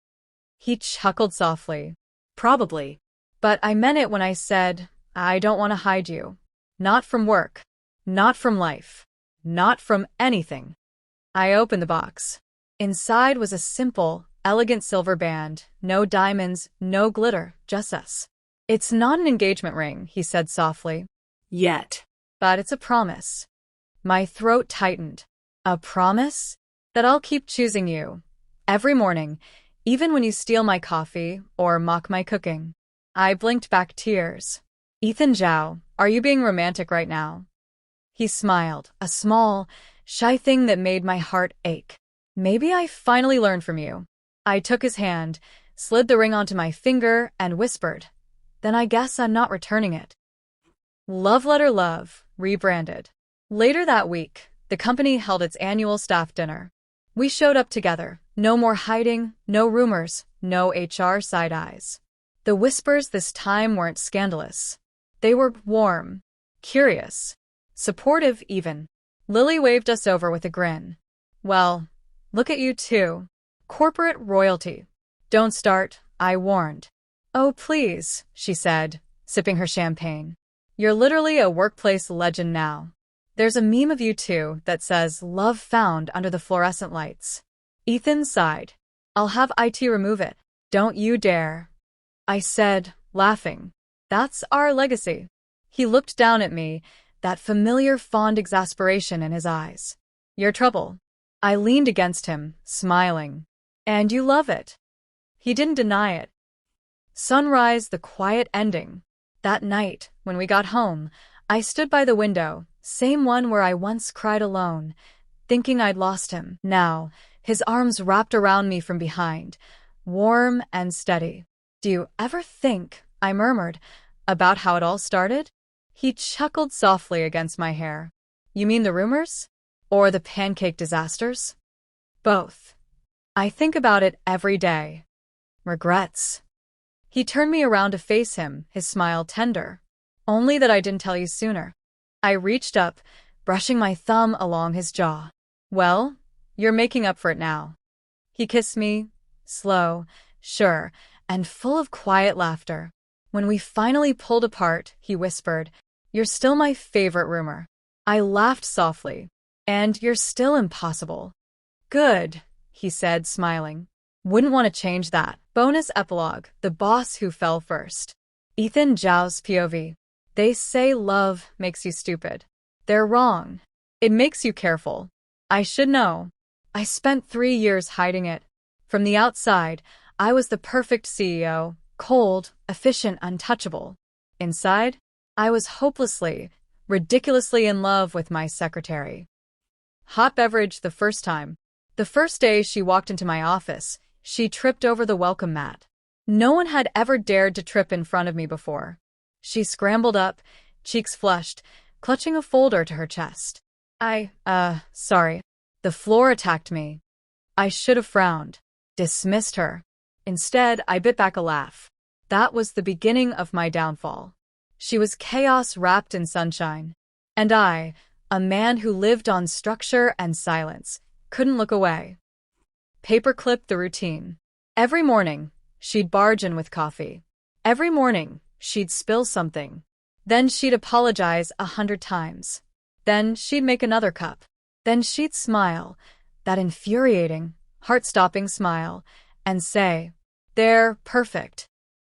He chuckled softly. Probably. But I meant it when I said, I don't want to hide you. Not from work. Not from life. Not from anything. I opened the box. Inside was a simple, elegant silver band, no diamonds, no glitter, just us. It's not an engagement ring, he said softly. Yet. But it's a promise. My throat tightened. A promise? That I'll keep choosing you. Every morning, even when you steal my coffee or mock my cooking. I blinked back tears. Ethan Zhao, are you being romantic right now? He smiled, a small, shy thing that made my heart ache. Maybe I finally learned from you. I took his hand, slid the ring onto my finger, and whispered, then I guess I'm not returning it. Love Letter Love, rebranded. Later that week, the company held its annual staff dinner. We showed up together. No more hiding, no rumors, no HR side eyes. The whispers this time weren't scandalous. They were warm, curious, supportive even. Lily waved us over with a grin. Well, look at you two. Corporate royalty. Don't start, I warned. Oh, please, she said, sipping her champagne. You're literally a workplace legend now. There's a meme of you two that says, love found under the fluorescent lights. Ethan sighed. I'll have IT remove it. Don't you dare. I said, laughing. That's our legacy. He looked down at me, that familiar fond exasperation in his eyes. Your trouble. I leaned against him, smiling. And you love it. He didn't deny it. Sunrise, the quiet ending. That night, when we got home, I stood by the window, same one where I once cried alone, thinking I'd lost him. Now, his arms wrapped around me from behind, warm and steady. Do you ever think, I murmured, about how it all started? He chuckled softly against my hair. You mean the rumors? Or the pancake disasters? Both. I think about it every day. Regrets. He turned me around to face him, his smile tender. Only that I didn't tell you sooner. I reached up, brushing my thumb along his jaw. Well, you're making up for it now. He kissed me, slow, sure, and full of quiet laughter. When we finally pulled apart, he whispered, you're still my favorite rumor. I laughed softly. And you're still impossible. Good, he said, smiling. Wouldn't want to change that. Bonus epilogue, the boss who fell first. Ethan Zhao's POV. They say love makes you stupid. They're wrong. It makes you careful. I should know. I spent 3 years hiding it. From the outside, I was the perfect CEO, cold, efficient, untouchable. Inside, I was hopelessly, ridiculously in love with my secretary. Hot beverage the first time. The first day she walked into my office, she tripped over the welcome mat. No one had ever dared to trip in front of me before. She scrambled up, cheeks flushed, clutching a folder to her chest. Sorry. The floor attacked me. I should have frowned, dismissed her. Instead, I bit back a laugh. That was the beginning of my downfall. She was chaos wrapped in sunshine. And I, a man who lived on structure and silence, couldn't look away. Paperclip the routine. Every morning, she'd barge in with coffee. Every morning, she'd spill something. Then she'd apologize 100 times. Then she'd make another cup. Then she'd smile, that infuriating, heart-stopping smile, and say, they're perfect.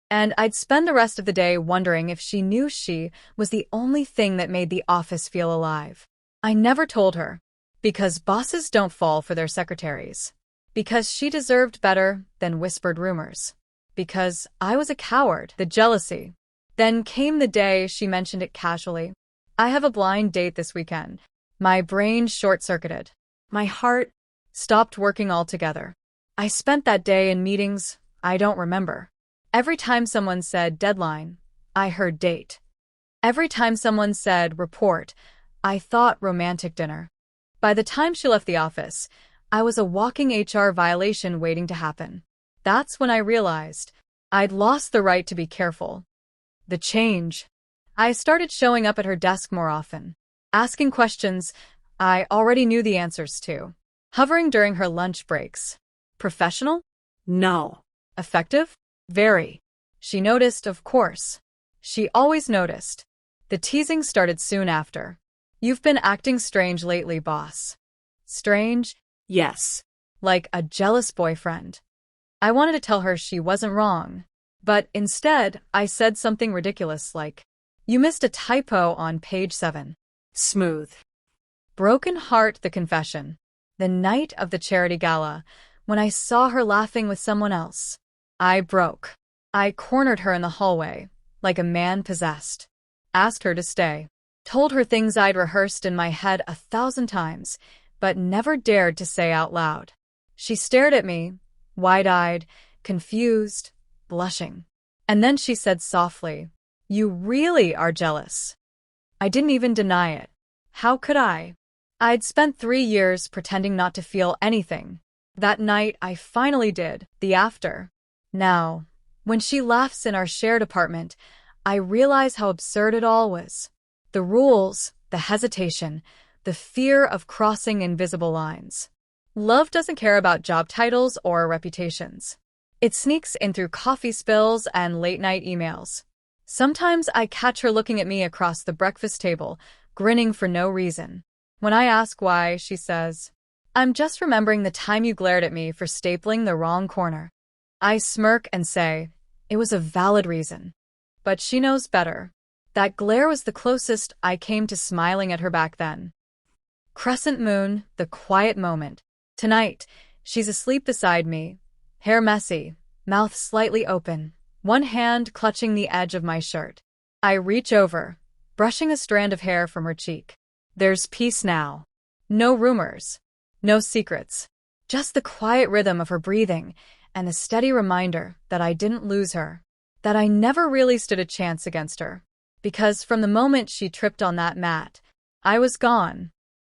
And I'd spend the rest of the day wondering if she knew she was the only thing that made the office feel alive. I never told her. Because bosses don't fall for their secretaries. Because she deserved better than whispered rumors. Because I was a coward, the jealousy. Then came the day she mentioned it casually. I have a blind date this weekend. My brain short-circuited. My heart stopped working altogether. I spent that day in meetings I don't remember. Every time someone said deadline, I heard date. Every time someone said report, I thought romantic dinner. By the time she left the office, I was a walking HR violation waiting to happen. That's when I realized I'd lost the right to be careful. The change. I started showing up at her desk more often, asking questions I already knew the answers to, hovering during her lunch breaks. Professional? No. Effective? Very. She noticed, of course. She always noticed. The teasing started soon after. You've been acting strange lately, boss. Strange? Yes. like a jealous boyfriend. I wanted to tell her she wasn't wrong, but instead I said something ridiculous like, "You missed a typo on page 7. Smooth. Broken heart, the confession. The night of the charity gala, when I saw her laughing with someone else, I broke. I cornered her in the hallway, like a man possessed. Asked her to stay. Told her things I'd rehearsed in my head 1,000 times, but never dared to say out loud. She stared at me, wide-eyed, confused, blushing. And then she said softly, "You really are jealous." I didn't even deny it. How could I? I'd spent 3 years pretending not to feel anything. That night, I finally did, the after. Now, when she laughs in our shared apartment, I realize how absurd it all was. The rules, the hesitation, the fear of crossing invisible lines. Love doesn't care about job titles or reputations. It sneaks in through coffee spills and late-night emails. Sometimes I catch her looking at me across the breakfast table, grinning for no reason. When I ask why, she says, "I'm just remembering the time you glared at me for stapling the wrong corner." I smirk and say, it was a valid reason. But she knows better. That glare was the closest I came to smiling at her back then. Crescent moon, the quiet moment. Tonight, she's asleep beside me, hair messy, mouth slightly open, one hand clutching the edge of my shirt. I reach over, brushing a strand of hair from her cheek. There's peace now. No rumors. No secrets. Just the quiet rhythm of her breathing and the steady reminder that I didn't lose her. That I never really stood a chance against her. Because from the moment she tripped on that mat, I was gone.